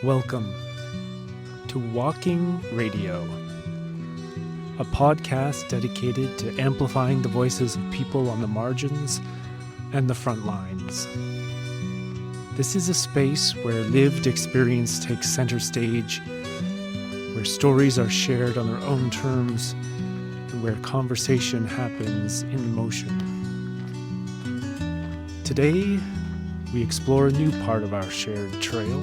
Welcome to Walking Radio, a podcast dedicated to amplifying the voices of people on the margins and the front lines. This is a space where lived experience takes center stage, where stories are shared on their own terms, and where conversation happens in motion. Today, we explore a new part of our shared trail.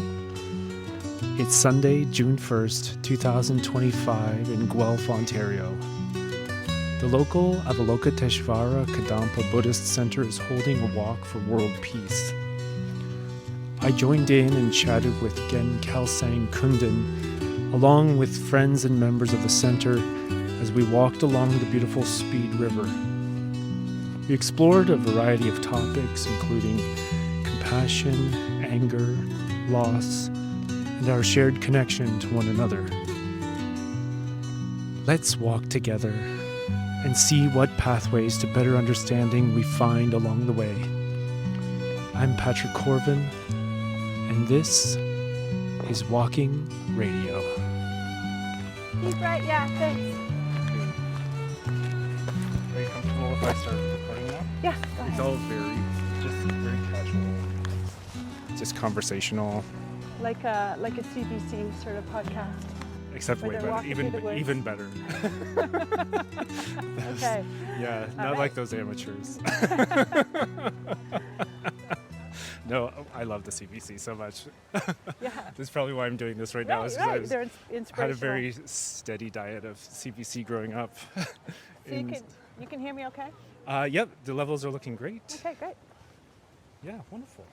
It's Sunday, June 1st, 2025 in Guelph, Ontario. The local Avalokiteshvara Kadampa Buddhist Centre is holding a walk for world peace. I joined in and chatted with Gen Kelsang Kunden, along with friends and members of the centre, as we walked along the beautiful Speed River. We explored a variety of topics, including compassion, anger, loss, and our shared connection to one another. Let's walk together and see what pathways to better understanding we find along the way. I'm Patrick Corvin, and this is Walking Radio. Deep right, yeah, thanks. Are you comfortable if I start recording now? Yeah, go It's ahead. all very casual, just conversational. Like a CBC sort of podcast. Except Where way they're better, walking through the woods. even better. Okay. Yeah, All not right. like those amateurs. No, I love the CBC so much. Yeah. That's probably why I'm doing this right now. Is 'cause Right. They're inspirational. had a very steady diet of CBC growing up. So you can hear me okay? Yep, the levels are looking great. Okay, great. Yeah, wonderful.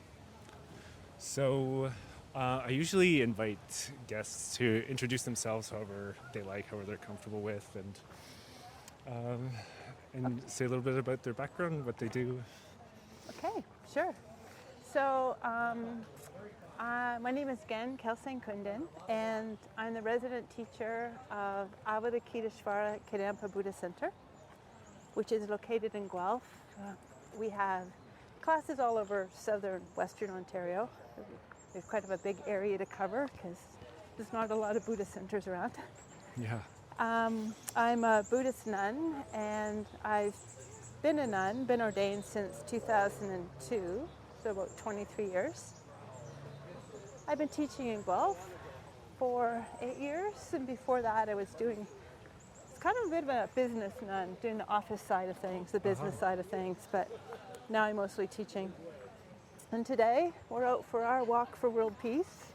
So, I usually invite guests to introduce themselves however they like, however they're comfortable with, and say a little bit about their background, what they do. Okay, sure. So, my name is Gen Kelsang Kunden, and I'm the resident teacher of Avalokiteshvara Kadampa Buddhist Centre, which is located in Guelph. We have classes all over southern Western Ontario. We have quite a big area to cover because there's not a lot of Buddhist centers around. Yeah. I'm a Buddhist nun, and I've been ordained since 2002, so about 23 years. I've been teaching in Guelph for 8 years, and before that it's kind of a bit of a business nun, doing the office side of things, the business side of things, but now I'm mostly teaching. And today we're out for our walk for world peace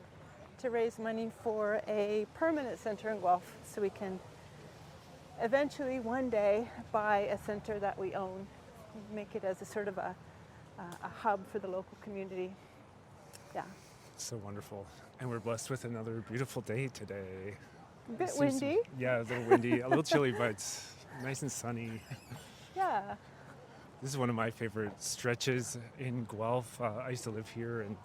to raise money for a permanent center in Guelph, so we can eventually one day buy a center that we own, make it as a sort of a hub for the local community. Yeah. So wonderful. And we're blessed with another beautiful day today. A bit Seems- windy. Yeah, a little windy, a little chilly, but nice and sunny. Yeah. This is one of my favorite stretches in Guelph. I used to live here and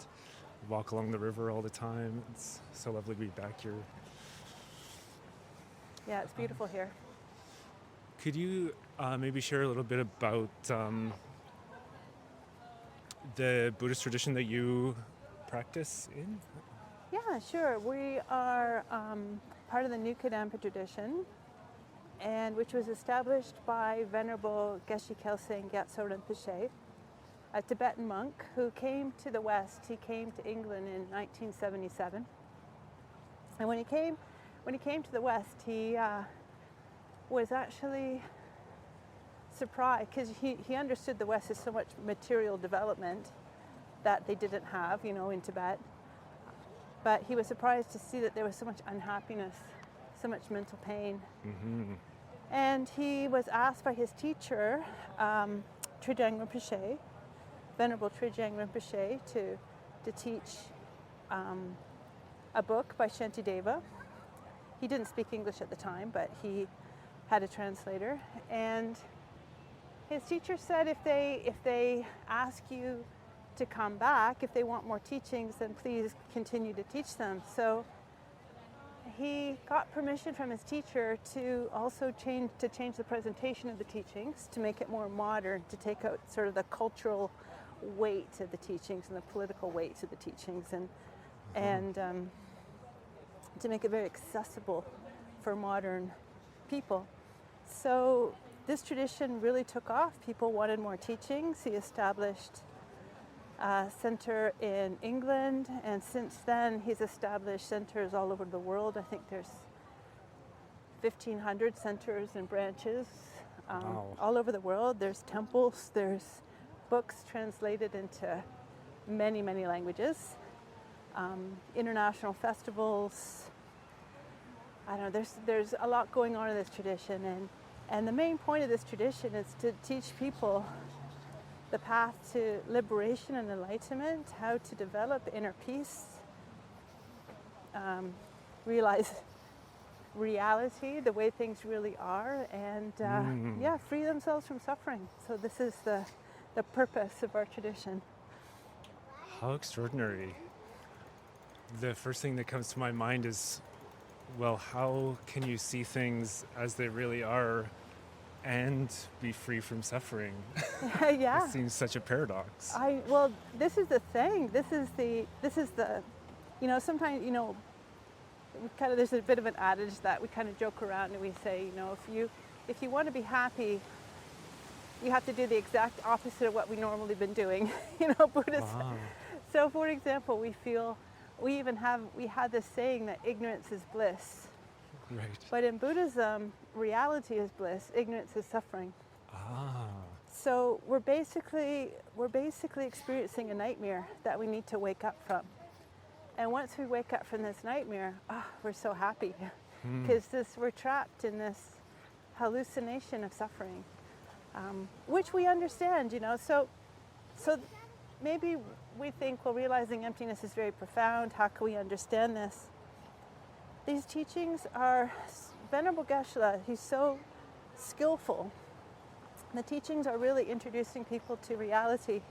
walk along the river all the time. It's so lovely to be back here. Yeah, it's beautiful here. Could you maybe share a little bit about the Buddhist tradition that you practice in? Yeah, sure. We are part of the New Kadampa tradition, and which was established by Venerable Geshe Kelsang Rinpoche, a Tibetan monk who came to the West. He came to England in 1977, and when he came to the West, he was actually surprised because he understood the West as so much material development that they didn't have, in Tibet. But he was surprised to see that there was so much unhappiness, so much mental pain. Mm-hmm. And he was asked by his teacher, Trijang Rinpoche, Venerable Trijang Rinpoche, to teach a book by Shantideva. He didn't speak English at the time, but he had a translator. And his teacher said, if they ask you to come back, if they want more teachings, then please continue to teach them. So he got permission from his teacher to also change the presentation of the teachings, to make it more modern, to take out sort of the cultural weight of the teachings and the political weight of the teachings, and to make it very accessible for modern people. So this tradition really took off. People wanted more teachings. He established a center in England, and since then he's established centers all over the world. I think there's 1,500 centers and branches all over the world. There's temples, there's books translated into many, many languages, international festivals. I don't know, there's a lot going on in this tradition, and the main point of this tradition is to teach people the path to liberation and enlightenment, how to develop inner peace, realize reality, the way things really are, and free themselves from suffering. So this is the purpose of our tradition. How extraordinary. The first thing that comes to my mind is, well, how can you see things as they really are and be free from suffering? Yeah. It seems such a paradox. Well, this is the thing. This is the, sometimes, there's a bit of an adage that we kind of joke around and we say, if you want to be happy, you have to do the exact opposite of what we normally been doing, Buddhist. Wow. So for example, we had this saying that ignorance is bliss. Right. But in Buddhism, reality is bliss, ignorance is suffering. So we're basically experiencing a nightmare that we need to wake up from. And once we wake up from this nightmare, we're so happy because we're trapped in this hallucination of suffering, which we understand, So maybe we think, well, realizing emptiness is very profound. How can we understand this? These teachings are, Venerable Geshe-la, he's so skillful. The teachings are really introducing people to reality.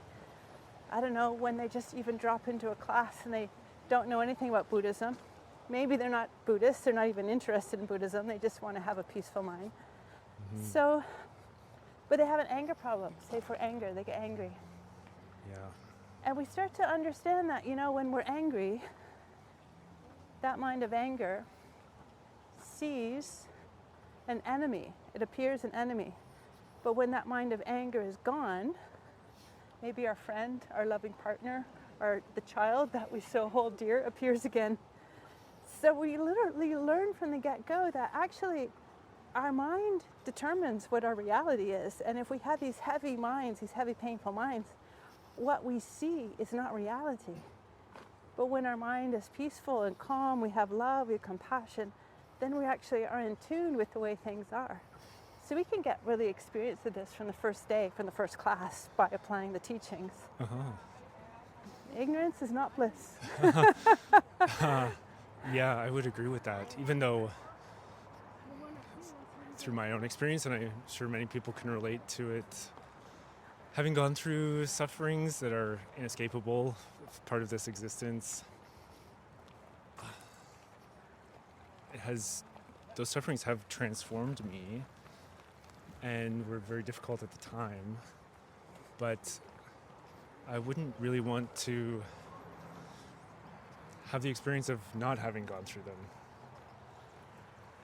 I don't know, when they just even drop into a class and they don't know anything about Buddhism. Maybe they're not Buddhists, they're not even interested in Buddhism, they just want to have a peaceful mind. So, but they have an anger problem. Say for anger, they get angry. Yeah. And we start to understand that, when we're angry, that mind of anger sees an enemy. It appears an enemy. But when that mind of anger is gone, maybe our friend, our loving partner, or the child that we so hold dear appears again. So we literally learn from the get-go that actually our mind determines what our reality is. And if we have these heavy minds, these heavy painful minds, what we see is not reality. But when our mind is peaceful and calm, we have love, we have compassion, then we actually are in tune with the way things are. So we can get really experience of this from the first day, from the first class, by applying the teachings. Ignorance is not bliss. Yeah, I would agree with that. Even though, through my own experience, and I'm sure many people can relate to it, having gone through sufferings that are inescapable, part of this existence, those sufferings have transformed me and were very difficult at the time, but I wouldn't really want to have the experience of not having gone through them.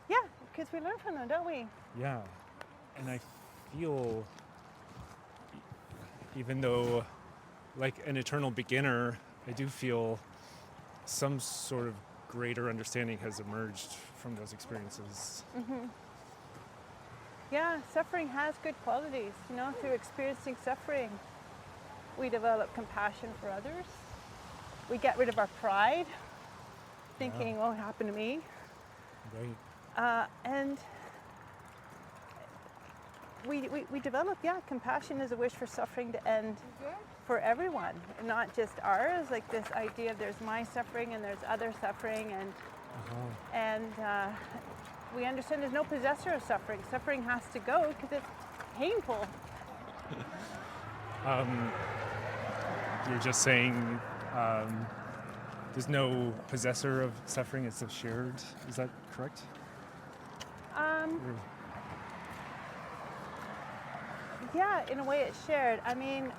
Yeah, because we learn from them, don't we? Yeah, and I feel, even though like an eternal beginner, I do feel some sort of greater understanding has emerged from those experiences. Yeah, suffering has good qualities. Through experiencing suffering, we develop compassion for others. We get rid of our pride, thinking, what happened to me? Right. And we develop, compassion is a wish for suffering to end for everyone, not just ours, like this idea of there's my suffering and there's other suffering, and we understand there's no possessor of suffering. Suffering has to go because it's painful. You're just saying there's no possessor of suffering, it's a shared, is that correct? Yeah, in a way it's shared. I mean,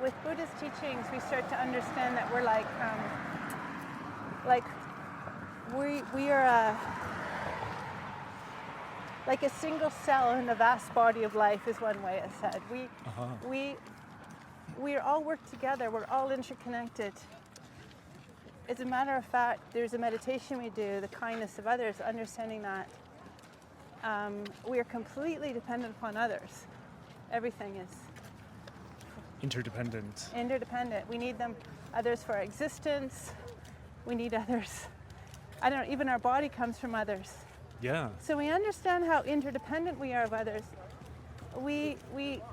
with Buddhist teachings, we start to understand that we're like We are like a single cell in a vast body of life is one way it's said. We all work together. We're all interconnected. As a matter of fact, there's a meditation we do, the kindness of others, understanding that we are completely dependent upon others. Everything is Interdependent. We need them, others for our existence. We need others. Even our body comes from others. Yeah. So we understand how interdependent we are of others. We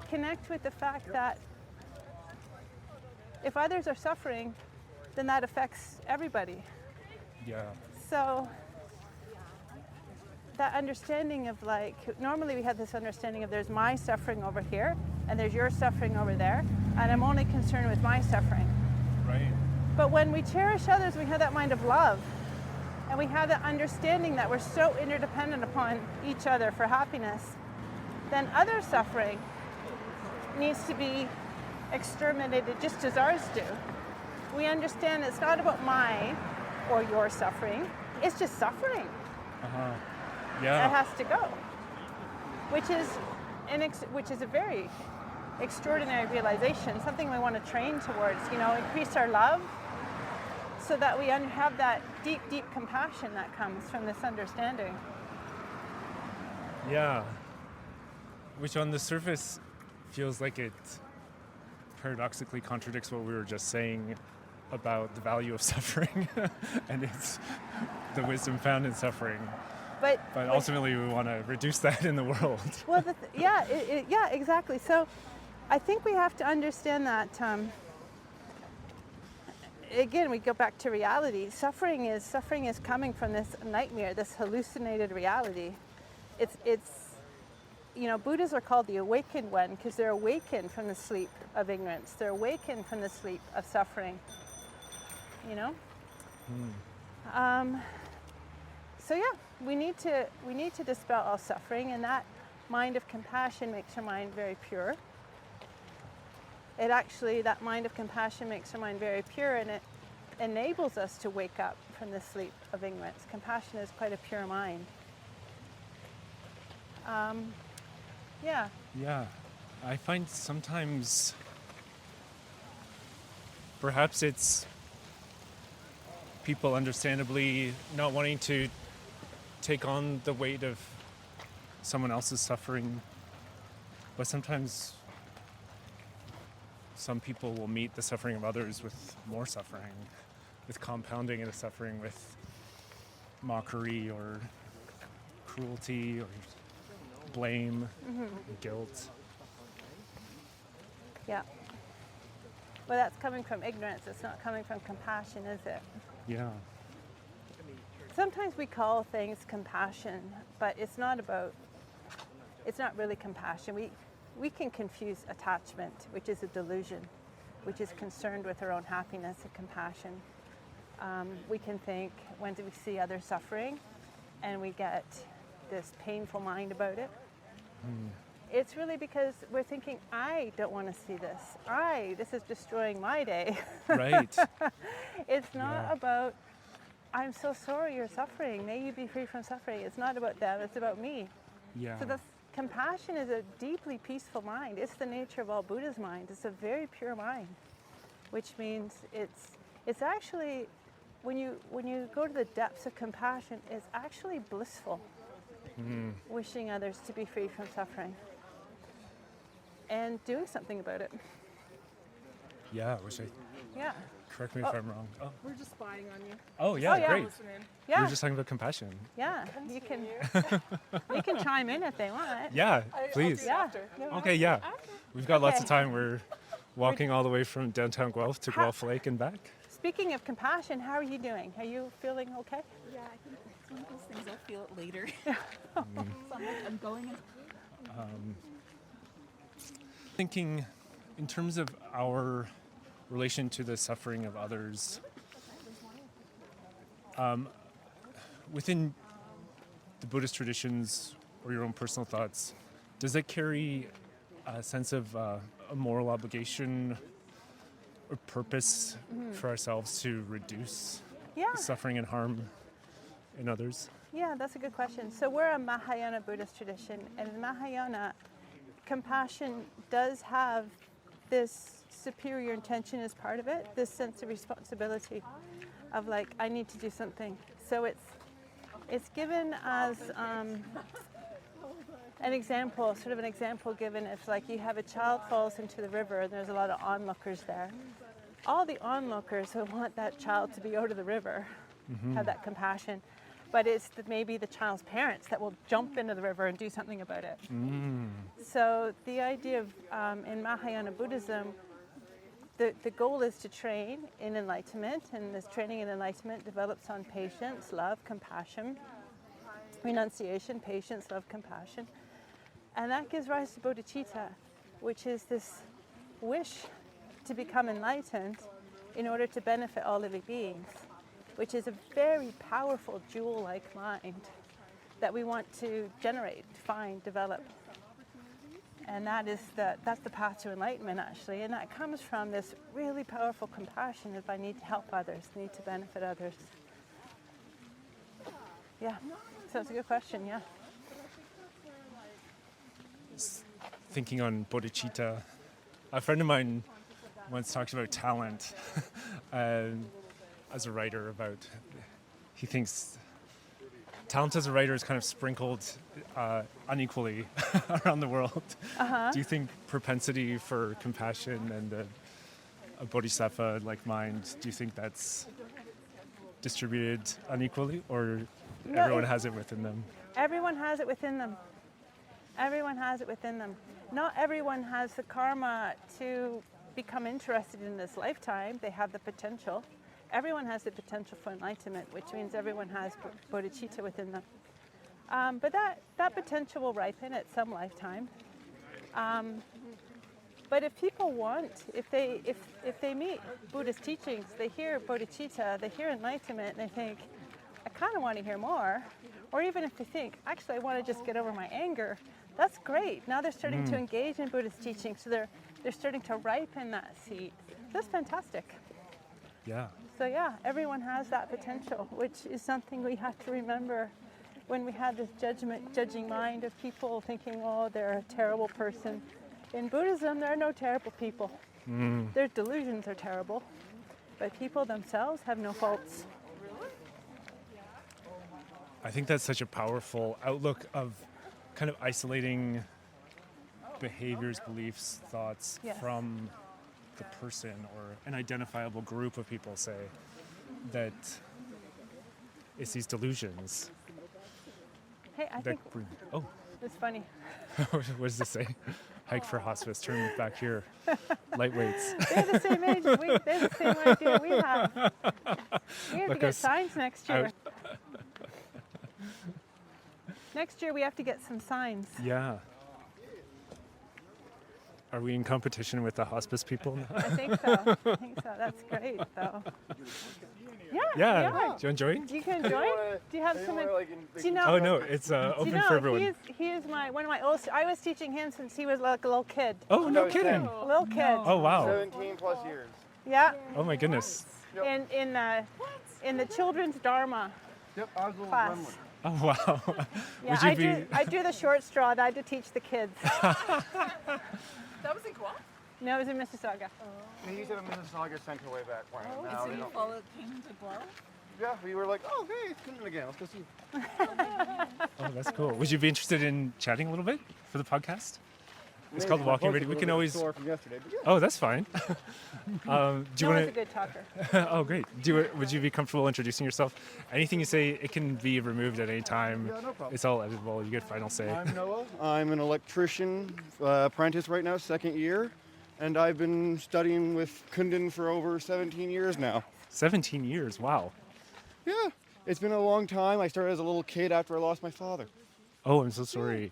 connect with the fact that if others are suffering, then that affects everybody. Yeah. So that understanding of normally we have this understanding of there's my suffering over here and there's your suffering over there, and I'm only concerned with my suffering. Right. But when we cherish others, we have that mind of love, and we have that understanding that we're so interdependent upon each other for happiness, then other suffering needs to be exterminated just as ours do. We understand it's not about my or your suffering, it's just suffering. Yeah. It has to go, which is a very extraordinary realization, something we want to train towards, increase our love so that we have that deep, deep compassion that comes from this understanding. Yeah. Which on the surface feels like it paradoxically contradicts what we were just saying about the value of suffering and it's the wisdom found in suffering. But ultimately we want to reduce that in the world. Well, yeah, exactly. So I think we have to understand that, again, we go back to reality. Suffering is coming from this nightmare, this hallucinated reality. It's Buddhas are called the awakened one because they're awakened from the sleep of ignorance. They're awakened from the sleep of suffering. So yeah, we need to dispel all suffering, and that mind of compassion makes your mind very pure. That mind of compassion makes your mind very pure, and it enables us to wake up from the sleep of ignorance. Compassion is quite a pure mind. Yeah. Yeah. I find sometimes perhaps it's people understandably not wanting to take on the weight of someone else's suffering, but sometimes some people will meet the suffering of others with more suffering, with compounding the suffering with mockery or cruelty or blame, guilt. Yeah. Well, that's coming from ignorance. It's not coming from compassion, is it? Yeah. Sometimes we call things compassion, but it's not really compassion. We can confuse attachment, which is a delusion, which is concerned with our own happiness, and compassion. We can think, when do we see others suffering, and we get this painful mind about it. It's really because we're thinking, I don't want to see this. This is destroying my day. Right. It's not about, I'm so sorry you're suffering. May you be free from suffering. It's not about them. It's about me. Yeah. So the compassion is a deeply peaceful mind. It's the nature of all Buddha's mind. It's a very pure mind, which means it's actually, when you go to the depths of compassion, it's actually blissful. Wishing others to be free from suffering and doing something about it. Yeah, Yeah. correct me if I'm wrong. Oh. We're just spying on you. Oh yeah, yeah. great. Listening. We Yeah. were just talking about compassion. Yeah. You can they can chime in if they want. Yeah, I'll please. do it Yeah. after. No, Okay, yeah. We've got lots of Okay. time. We're walking all the way from downtown Guelph to Guelph Lake and back. Speaking of compassion, how are you doing? Are you feeling okay? Yeah, I think it's one of those things I'll feel it later. So I'm going in. Thinking in terms of our relation to the suffering of others, within the Buddhist traditions or your own personal thoughts, does it carry a sense of a moral obligation or purpose for ourselves to reduce Yeah. suffering and harm in others? Yeah, that's a good question. So we're a Mahayana Buddhist tradition, and in Mahayana, compassion does have this superior intention as part of it, this sense of responsibility of like, I need to do something. So it's given as an example, sort of an example given if like you have a child falls into the river and there's a lot of onlookers there. All the onlookers who want that child to be out of the river have that compassion. But it's maybe the child's parents that will jump into the river and do something about it. So the idea of, in Mahayana Buddhism, the goal is to train in enlightenment, and this training in enlightenment develops on patience, love, compassion, renunciation, patience, love, compassion. And that gives rise to bodhicitta, which is this wish to become enlightened in order to benefit all living beings, which is a very powerful jewel-like mind that we want to generate, find, develop. And that's the path to enlightenment, actually. And that comes from this really powerful compassion of I need to help others, need to benefit others. Yeah, so it's a good question, yeah. Thinking on bodhicitta, a friend of mine once talked about talent as a writer, about he thinks talent as a writer is kind of sprinkled unequally around the world. Do you think propensity for compassion and a bodhisattva-like mind, do you think that's distributed unequally, or No, everyone has it within them? Everyone has it within them. Everyone has it within them. Not everyone has the karma to become interested in this lifetime. They have the potential. Everyone has the potential for enlightenment, which means everyone has bodhicitta within them. But that potential will ripen at some lifetime. But if people want, if they meet Buddhist teachings, they hear bodhicitta, they hear enlightenment, and they think, I kind of want to hear more. Or even if they think, actually, I want to just get over my anger, that's great. Now they're starting to engage in Buddhist teaching, so they're starting to ripen that seed. That's fantastic. Yeah. So yeah, everyone has that potential, which is something we have to remember when we have this judging mind of people thinking, oh, they're a terrible person. In Buddhism, there are no terrible people. Their delusions are terrible, but people themselves have no faults. I think that's such a powerful outlook of kind of isolating behaviors, beliefs, thoughts Yes. from the person or an identifiable group of people, say, that it's these delusions. Hey, I think Oh, it's funny. what does this say? Hike for hospice, turn back here. Light weights. They're the same age. They're the same idea we have. We have to get signs next year. Next year we have to get some signs. Yeah. Are we in competition with the hospice people? I think so. That's great, though. Yeah. Yeah. We are. Do you enjoy it? You can join. Do you have some? Do you know? Oh no, it's open for everyone. He is one of my old. I was teaching him since he was like a little kid. Oh, no kidding. A little kid. Oh wow. 17 plus years. Yeah. Oh my goodness. In the children's Dharma Yep, I was a little class. gremlin. Oh wow. Yeah, I do the short straw. And I had to teach the kids. That was in Guelph? No, it was in Mississauga. They used to have a Mississauga Center way back when. And Now so they you don't. came to Guelph? Yeah, we were like, oh, hey, it's Kunden again. Let's go see. Oh, that's cool. Would you be interested in chatting a little bit for the podcast? It's called Maybe. Walking My Radio. We voice is can a little always. bit sore from yesterday, but yeah. Oh, that's fine. Do you No one's a want good talker. to? Oh, great. Would you be comfortable introducing yourself? Anything you say, it can be removed at any time. Yeah, no problem. It's all editable. You get final say. I'm Noah. I'm an electrician apprentice right now, second year. And I've been studying with Kunden for over 17 years now. 17 years. Wow. Yeah, it's been a long time. I started as a little kid after I lost my father. Oh, I'm so sorry.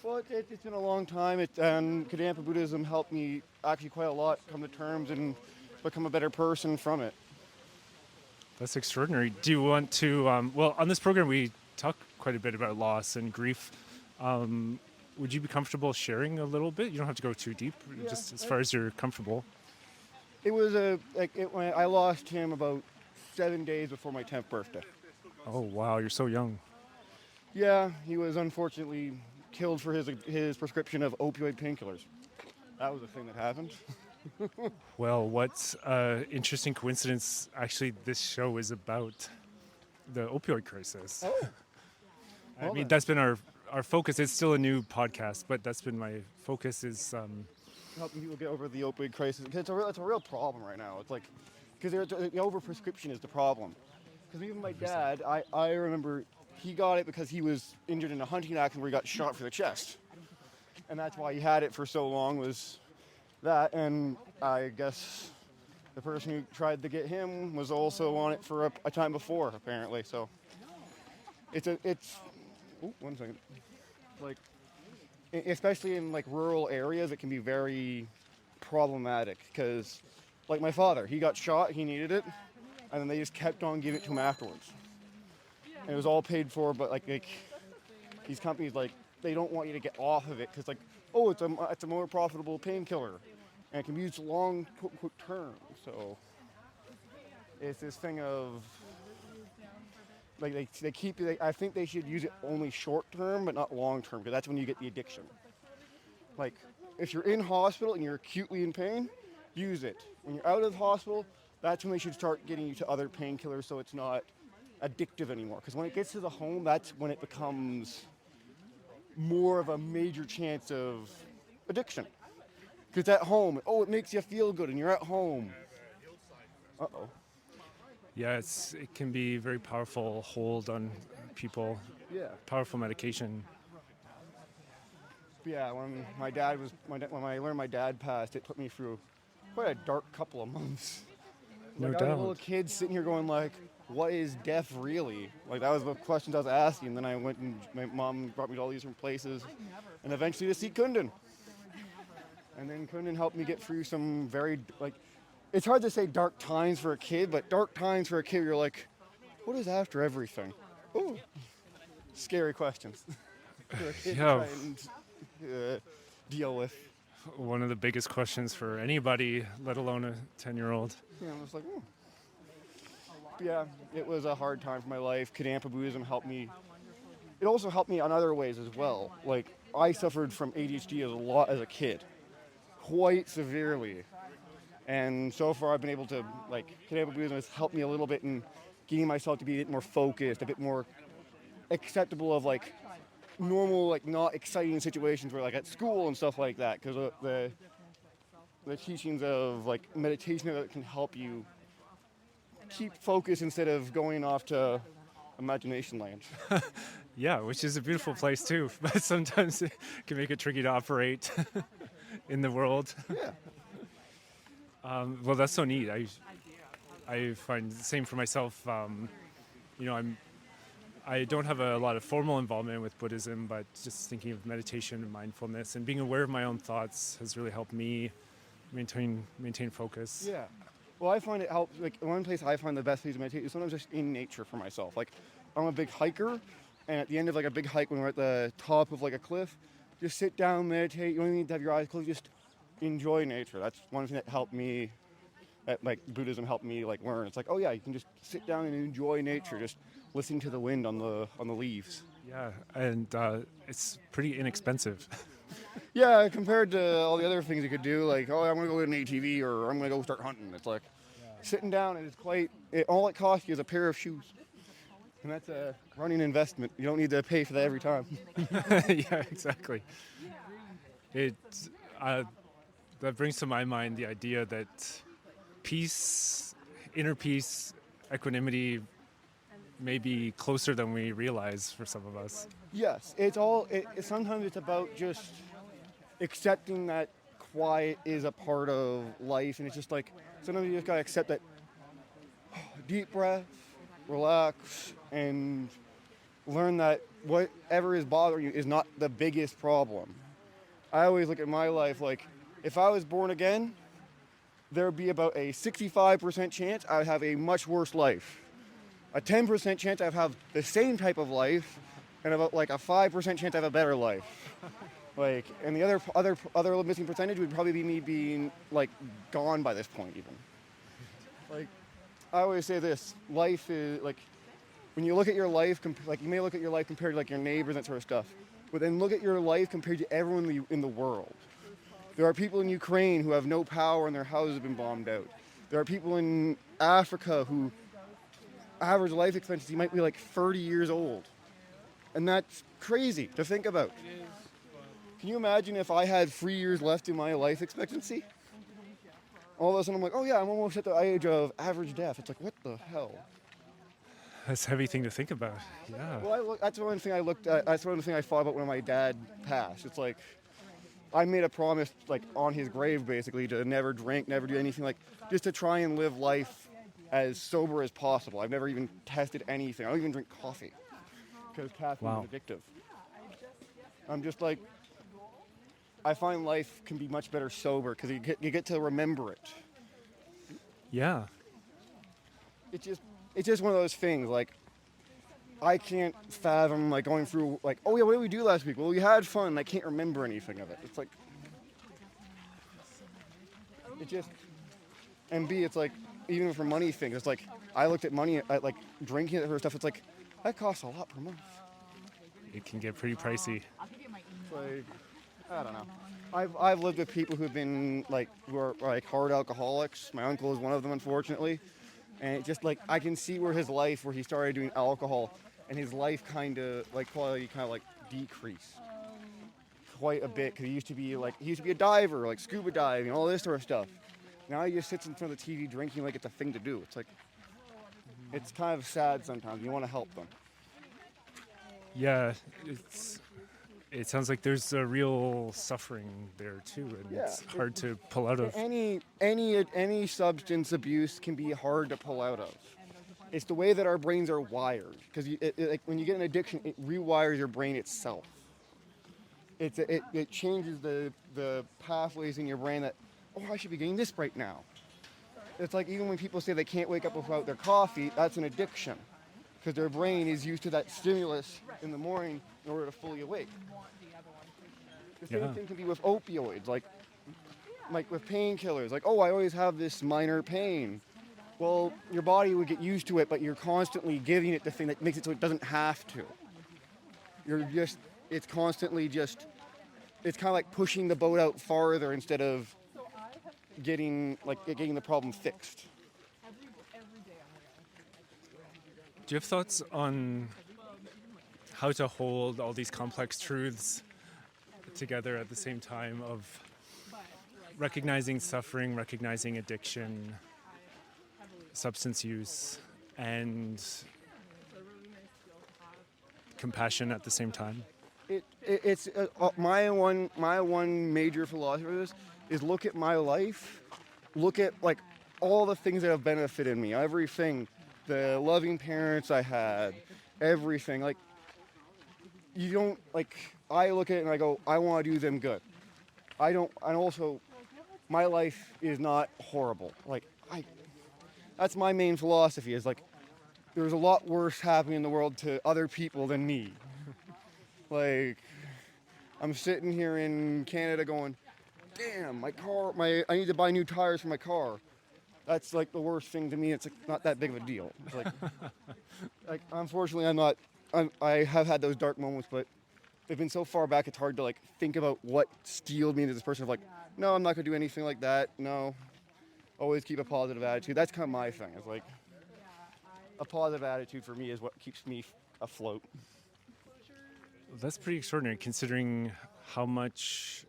Well, it's been a long time. Kadampa Buddhism helped me actually quite a lot come to terms and become a better person from it. That's extraordinary. Do you want to? Well, on this program, we talk quite a bit about loss and grief. Would you be comfortable sharing a little bit? You don't have to go too deep, just as far as you're comfortable. It was when I lost him about 7 days before my 10th birthday. Oh, wow, you're so young. Yeah, he was unfortunately killed for his prescription of opioid painkillers. That was a thing that happened. Well, what interesting coincidence. Actually, this show is about the opioid crisis. Oh, I well mean, then. that's been our focus. It's still a new podcast, but that's been my focus is, Helping people get over the opioid crisis. 'Cause it's a real problem right now. It's like, because the overprescription is the problem. Because even my dad, I remember he got it because he was injured in a hunting accident where he got shot through the chest. And that's why he had it for so long was that. And I guess the person who tried to get him was also on it for a time before, apparently. So oh, one second. Like, especially in like rural areas, it can be very problematic because, like my father, he got shot, he needed it, and then they just kept on giving it to him afterwards. And it was all paid for, but like these companies, like, they don't want you to get off of it because, like, oh, it's a more profitable painkiller, and it can be used long quick term. So it's this thing of like they keep. I think they should use it only short term, but not long term, because that's when you get the addiction. Like, if you're in hospital and you're acutely in pain, use it. When you're out of the hospital, that's when they should start getting you to other painkillers so it's not addictive anymore. Because when it gets to the home, that's when it becomes more of a major chance of addiction. Because at home, oh, it makes you feel good and you're at home. Uh-oh. yeah, it can be very powerful hold on people, Yeah. powerful medication. Yeah, when when I learned my dad passed, it put me through quite a dark couple of months. No Like, I was a doubt. little kid sitting here going like, what is death really? Like, that was the questions I was asking. And then I went and my mom brought me to all these different places and eventually to see Kunden. And then Kunden helped me get through some very, like, it's hard to say dark times for a kid, but dark times for a kid, you're like, what is after everything? Ooh, scary questions for a kid Yeah. to try and deal with. One of the biggest questions for anybody, let alone a 10-year-old. Yeah, I was like, oh. Yeah, it was a hard time for my life. Kadampa Buddhism helped me. It also helped me on other ways as well. Like, I suffered from ADHD a lot as a kid, quite severely. And so far I've been able to, like, Kadampa Buddhism has helped me a little bit in getting myself to be a bit more focused, a bit more acceptable of, like, normal, like, not exciting situations where, like, at school and stuff like that. Because the teachings of, like, meditation that can help you keep focus instead of going off to imagination land. Yeah, which is a beautiful place too, but sometimes it can make it tricky to operate in the world. Yeah. Well, that's so neat. I find the same for myself. I don't have a lot of formal involvement with Buddhism, but just thinking of meditation and mindfulness and being aware of my own thoughts has really helped me maintain focus. Yeah. Well, I find it helps. Like, one place I find the best place to meditate is sometimes just in nature for myself. Like, I'm a big hiker, and at the end of like a big hike, when we're at the top of like a cliff, just sit down, meditate. You don't need to have your eyes closed. Just enjoy nature. That's one thing that helped me. That, like, Buddhism helped me, like, learn. It's like, oh yeah, you can just sit down and enjoy nature. Just listen to the wind on the leaves. Yeah, and it's pretty inexpensive. Yeah, compared to all the other things you could do, like, oh, I'm gonna go get an ATV or I'm gonna go start hunting. It's like sitting down, and all it costs you is a pair of shoes, and that's a running investment. You don't need to pay for that every time. Yeah, exactly. That brings to my mind the idea that peace, inner peace, equanimity may be closer than we realize for some of us. Yes, sometimes it's about just accepting that quiet is a part of life, and it's just like sometimes you just gotta accept that. Deep breath, relax, and learn that whatever is bothering you is not the biggest problem. I always look at my life like, if I was born again, there would be about a 65% chance I would have a much worse life. A 10% chance I'd have the same type of life, and about like a 5% chance I have a better life. Like, and the other missing percentage would probably be me being like gone by this point even. Like, I always say this: life is like, when you look at your life, like you may look at your life compared to like your neighbors and that sort of stuff, but then look at your life compared to everyone in the world. There are people in Ukraine who have no power and their houses have been bombed out. There are people in Africa who average life expectancy might be like 30 years old. And that's crazy to think about. Can you imagine if I had 3 years left in my life expectancy? All of a sudden I'm like, oh yeah, I'm almost at the age of average death. It's like, what the hell? That's a heavy thing to think about. Yeah. Well, that's one thing I looked at. That's one thing I thought about when my dad passed. It's like, I made a promise, like on his grave, basically, to never drink, never do anything, like just to try and live life as sober as possible. I've never even tested anything. I don't even drink coffee because caffeine is addictive. I'm just like, I find life can be much better sober because you get to remember it. Yeah. It's just one of those things. Like, I can't fathom like going through like, oh yeah, what did we do last week? Well, we had fun. And I can't remember anything of it. It's like, and B, it's like, even for money things, it's like, I looked at money, at like drinking and stuff. It's like, that costs a lot per month. It can get pretty pricey. It's like, I don't know. I've lived with people who've been who are like hard alcoholics. My uncle is one of them, unfortunately. And it just like, I can see where he started doing alcohol and his life quality kind of decreased quite a bit, because he used to be a diver, like scuba diving, all this sort of stuff. Now he just sits in front of the TV drinking like it's a thing to do. It's like, it's kind of sad sometimes. You want to help them. Yeah, it sounds like there's a real suffering there too, and it's hard to pull out of. Any substance abuse can be hard to pull out of. It's the way that our brains are wired, because like when you get an addiction, it rewires your brain itself. It changes the pathways in your brain that, oh, I should be getting this right now. It's like even when people say they can't wake up without their coffee, that's an addiction, because their brain is used to that stimulus in the morning in order to fully awake. The same thing can be with opioids, like with painkillers. Like, oh, I always have this minor pain. Well, your body would get used to it, but you're constantly giving it the thing that makes it so it doesn't have to. It's constantly just, it's kind of like pushing the boat out farther instead of getting the problem fixed. Do you have thoughts on how to hold all these complex truths together at the same time of recognizing suffering, recognizing addiction, substance use, and compassion at the same time? It's my one major philosophy is look at my life, look at like all the things that have benefited me, everything, the loving parents I had, everything. Like, you don't, like, I look at it and I go, I want to do them good. I don't, and also, my life is not horrible. Like, that's my main philosophy, is like, there's a lot worse happening in the world to other people than me. Like, I'm sitting here in Canada going, damn, I need to buy new tires for my car. That's like the worst thing to me. It's like not that big of a deal. It's like unfortunately, I have had those dark moments, but they've been so far back, it's hard to like think about what steeled me into this person of like, no, I'm not gonna do anything like that. No, always keep a positive attitude. That's kind of my thing. It's like, a positive attitude for me is what keeps me afloat. That's pretty extraordinary, considering how much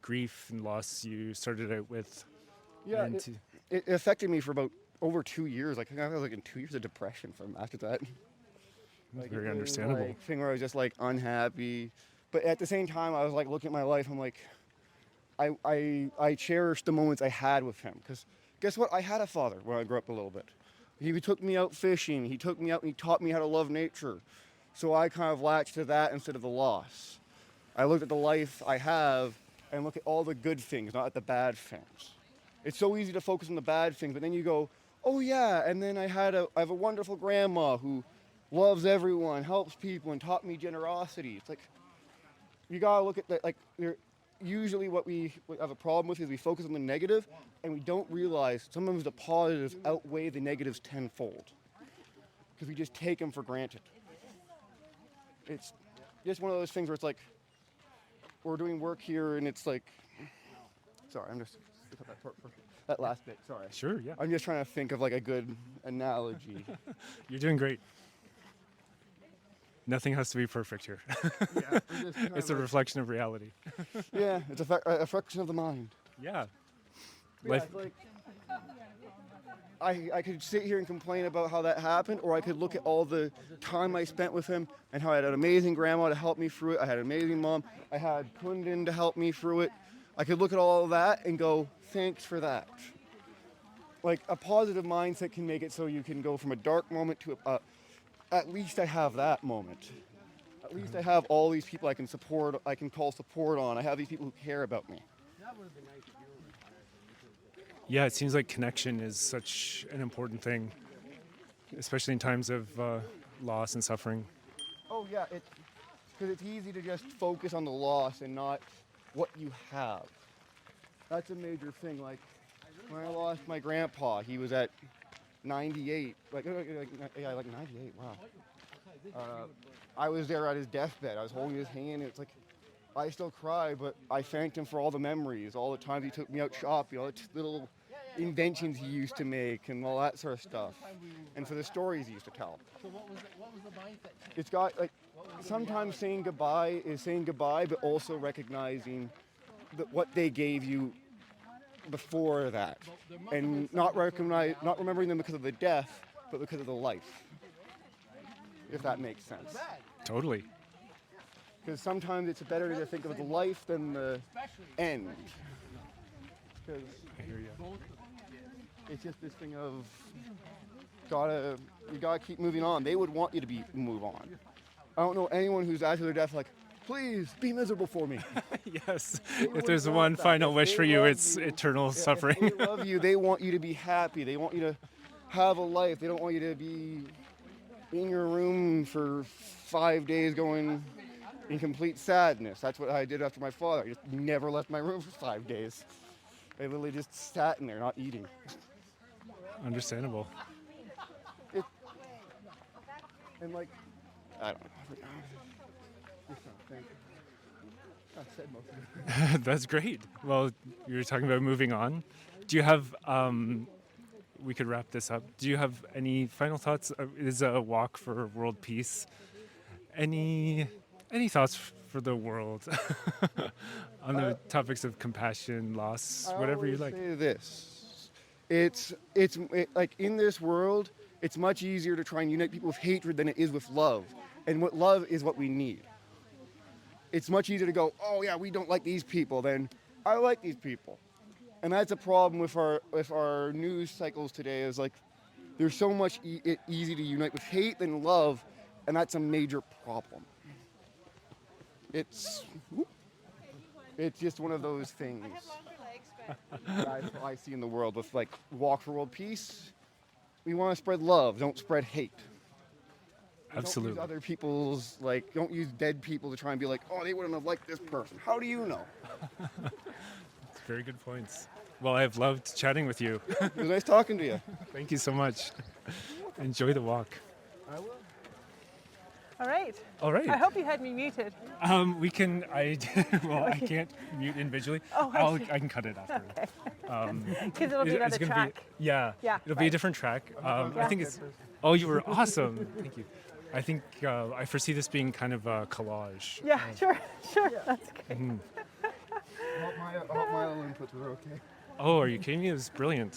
grief and loss you started out with. Yeah, it affected me for about over 2 years. Like, I was like in 2 years of depression from after that. Like, very understandable. Like, thing where I was just like unhappy, but at the same time I was like looking at my life. I'm like, I cherished the moments I had with him, because guess what? I had a father when I grew up a little bit. He took me out fishing. He took me out and he taught me how to love nature. So I kind of latched to that instead of the loss. I looked at the life I have and look at all the good things, not at the bad things. It's so easy to focus on the bad things, but then you go, oh yeah, and then I have a wonderful grandma who loves everyone, helps people, and taught me generosity. It's like, you gotta look at that. Like, usually what we have a problem with is we focus on the negative, and we don't realize sometimes the positives outweigh the negatives tenfold. because we just take them for granted. It's just one of those things where it's like, we're doing work here and it's like, sorry, I'm just, that last bit, sorry. Sure, yeah. I'm just trying to think of like a good analogy. You're doing great. Nothing has to be perfect here. Yeah, I'm just kind It's of a reflection of reality. yeah, it's a reflection of the mind. Yeah. Yeah, Life, it's like, I could sit here and complain about how that happened, or I could look at all the time I spent with him and how I had an amazing grandma to help me through it. I had an amazing mom. I had Kunden to help me through it. I could look at all of that and go, thanks for that. Like, a positive mindset can make it so you can go from a dark moment to at least I have that moment. At least I have all these people I can support, I can call support on. I have these people who care about me. yeah, it seems like connection is such an important thing, especially in times of loss and suffering. Oh yeah, because it's easy to just focus on the loss and not what you have. That's a major thing. Like when I lost my grandpa, he was at 98. Like 98. Wow. I was there at his deathbed. I was holding his hand. And it's like I still cry, but I thanked him for all the memories, all the times he took me out shopping, all the little inventions he used to make, and all that sort of stuff, and for the stories he used to tell. So what was the mindset? It's got like sometimes saying goodbye is saying goodbye, but also recognizing what they gave you before that, and not remembering them because of the death, but because of the life. If that makes sense. Totally. Because sometimes it's better to think of the life than the end. Because I hear you. it's just this thing of you gotta keep moving on. They would want you to move on. I don't know anyone who's after their death like, please be miserable for me. Yes. They If would there's want one that. final If wish they for you, love it's you- eternal Yeah, suffering. If they love you, they want you to be happy. They want you to have a life. They don't want you to be in your room for 5 days going in complete sadness. That's what I did after my father. I just never left my room for 5 days. I literally just sat in there not eating. Understandable. And like, I don't know. Just trying to think. I said most of it. That's great. Well, you were talking about moving on. Do you have, we could wrap this up. Do you have any final thoughts? It is a walk for world peace. Any thoughts for the world on the topics of compassion, loss, whatever you like? I always say this. It's like in this world, it's much easier to try and unite people with hatred than it is with love. And what love is what we need. It's much easier to go, oh yeah, we don't like these people, than I like these people. And that's a problem with our news cycles today. Is like, there's so much easy to unite with hate than love, and that's a major problem. It's just one of those things that I see in the world with like walk for world peace. We want to spread love, don't spread hate. Absolutely. Don't use other people's, don't use dead people to try and be like, oh, they wouldn't have liked this person. How do you know? Very good points. Well, I've loved chatting with you. It was nice talking to you. Thank you so much. Enjoy the walk. I will. All right. All right. I hope you had me muted. We can. I can't mute individually. Oh, I see. I can cut it after. Because it'll be It's another gonna track. Yeah. Yeah, It'll be a right. different track. I Yeah. think it's. Oh, you were awesome. Thank you. I think I foresee this being kind of a collage. Yeah, sure. That's great. I hope my little inputs were okay. Oh, are you kidding me? It was brilliant.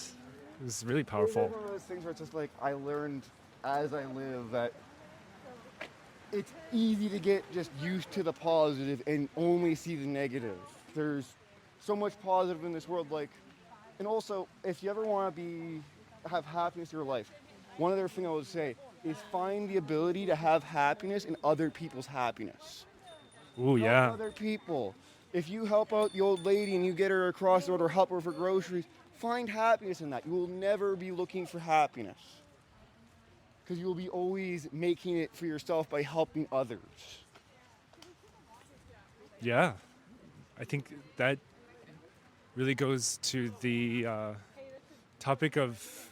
It was really powerful. It's one of those things where it's just like I learned as I live that it's easy to get just used to the positive and only see the negative. There's so much positive in this world, and also if you ever want to have happiness in your life, one other thing I would say is find the ability to have happiness in other people's happiness. Ooh, yeah. Help other people. If you help out the old lady and you get her across the road or help her for groceries, find happiness in that. You will never be looking for happiness, because you will be always making it for yourself by helping others. Yeah. I think that really goes to the topic of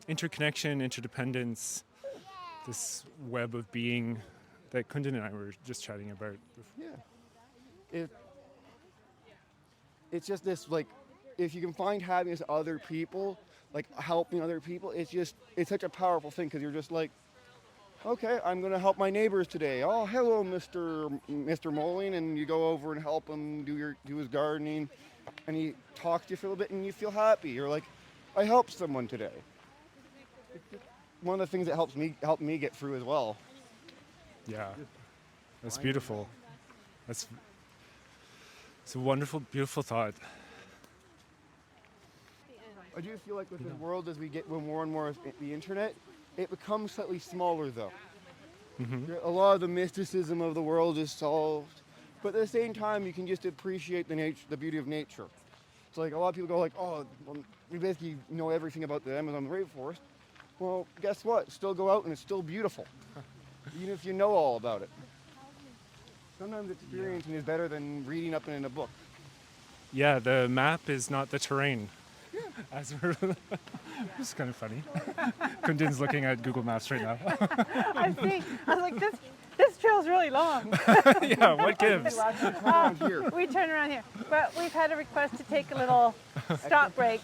interconnection, interdependence, this web of being that Kunden and I were just chatting about. Yeah. It's just this, like, if you can find happiness in other people, like helping other people, it's such a powerful thing, because you're just like, okay, I'm going to help my neighbors today. Oh, hello, Mr. Moline, and you go over and help him do his gardening, and he talks to you for a little bit, and you feel happy. You're like, I helped someone today. It's one of the things that helped me get through as well. Yeah, that's beautiful. It's a wonderful, beautiful thought. I do feel like with the world, as we get more and more of the internet, it becomes slightly smaller, though. Mm-hmm. A lot of the mysticism of the world is solved, but at the same time, you can just appreciate the beauty of nature. It's like a lot of people go like, oh, well, we basically know everything about the Amazon rainforest. Well, guess what? Still go out and it's still beautiful, even if you know all about it. Sometimes experiencing is better than reading up in a book. Yeah, the map is not the terrain. As we're it's kind of funny. Kunden's looking at Google Maps right now. I was like, this trail's really long. Yeah, what gives? We turn around here. But we've had a request to take a little stop break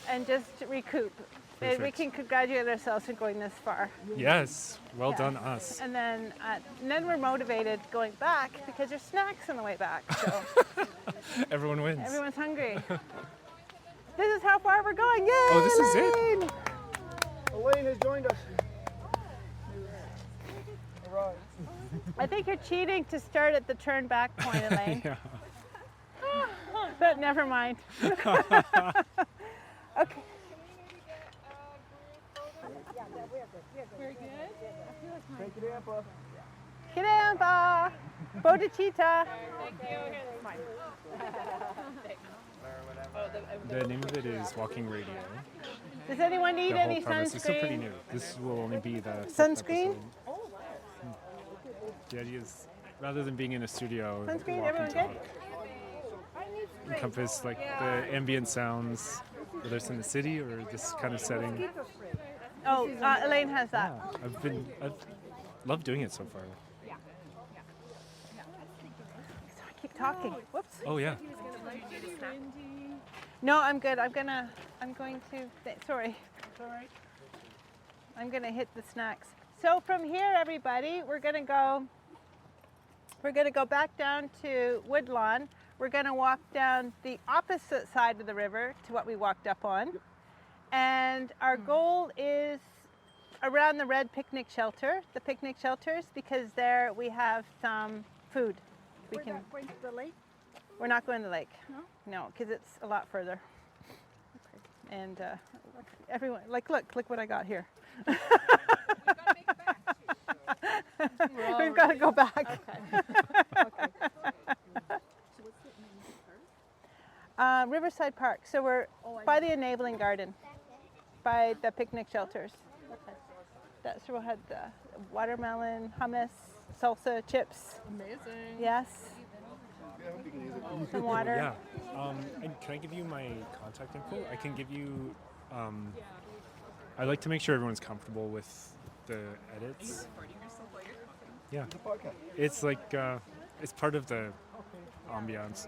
and just recoup. And we Perfect. can congratulate ourselves for going this far. Yes, well done us. And then we're motivated going back because there's snacks on the way back. So Everyone wins. everyone's hungry. This is how far we're going. Yay! Oh, this is it? Elaine! Elaine has joined us. All right. I think you're cheating to start at the turn back point, Elaine. Yeah. But never mind. Okay. Very good. Thank you, Dampa. Kadampa! Bodhicitta! The name of it is Walking Radio. Does anyone need The any whole premise is still pretty sunscreen? new. This will only be the fifth Sunscreen? episode. The idea is, rather than being in a studio, Sunscreen, walk everyone and good? talk. Encompass like the ambient sounds, whether it's in the city or this kind of setting. Oh, Elaine has that. I've loved doing it so far. So I keep talking. Whoops. Oh yeah. No, I'm good. I'm going to, sorry. I'm going to hit the snacks. So from here, everybody, we're going to go back down to Woodlawn. We're going to walk down the opposite side of the river to what we walked up on. And our goal is around the red picnic shelter, the picnic shelters, because there we have some food. We're not going to the lake? We're not going to the lake. No? No, because it's a lot further. And everyone, look what I got here. We've got to go back. Riverside Park. So we're by the enabling garden, by the picnic shelters. That's where we'll have the watermelon, hummus, salsa, chips. Amazing. Yes. Some water. Yeah. And can I give you my contact info? I can give you. I like to make sure everyone's comfortable with the edits. Yeah. It's like it's part of the ambiance,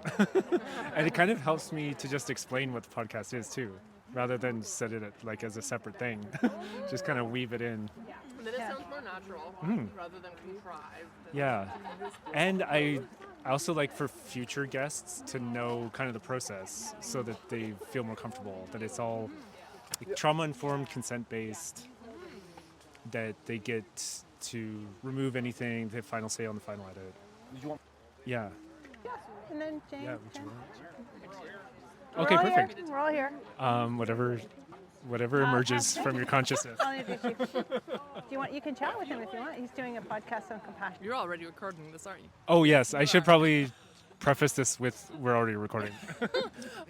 and it kind of helps me to just explain what the podcast is too, rather than set it like as a separate thing. Just kind of weave it in. And then it sounds more natural rather than contrived. Yeah, and I also like for future guests to know kind of the process so that they feel more comfortable, that it's all like, trauma-informed, consent-based, that they get to remove anything, the final say on the final edit. Did you want? Yeah. And then Jane. Yeah. Jen. Which one? Okay, We're all perfect. Here. We're all here. Whatever emerges from your consciousness. I'll introduce you. Do you want? You can chat with him if you want. He's doing a podcast on compassion. You're already recording this, aren't you? Oh yes, I should probably preface this with we're already recording. But,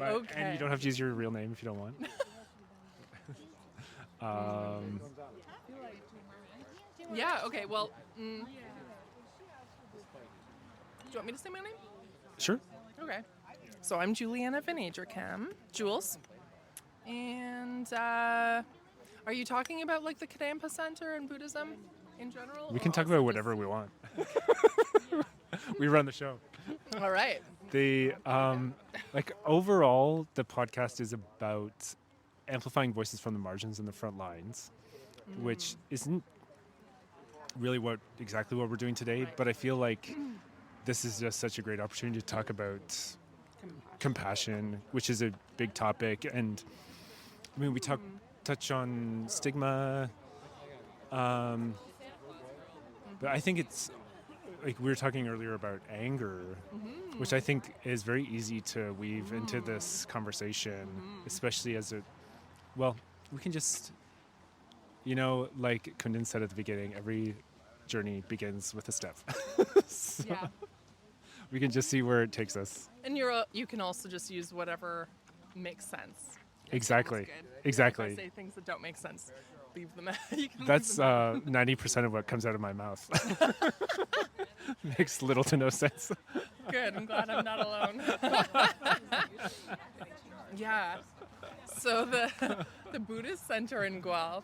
Okay. And you don't have to use your real name if you don't want. Yeah, okay, well, do you want me to say my name? Sure. Okay. So I'm Juliana Van Agercam, Jules. And Are you talking about like the Kadampa Center and Buddhism in general? We can or talk also about whatever we want. We run the show. just- All right. The like overall, the podcast is about amplifying voices from the margins and the front lines, which isn't really exactly what we're doing today. But I feel like this is just such a great opportunity to talk about compassion, which is a big topic. And I mean, we touch on stigma, but I think it's like we were talking earlier about anger, which I think is very easy to weave into this conversation, especially as we can just, like Kunden said at the beginning, every journey begins with a step. So Yeah. we can just see where it takes us. And you can also just use whatever makes sense. Exactly. Sounds good. Exactly. If I say things that don't make sense, leave them. You can leave That's them out. 90% of what comes out of my mouth. Makes little to no sense. Good. I'm glad I'm not alone. Yeah. So the Buddhist Centre in Guelph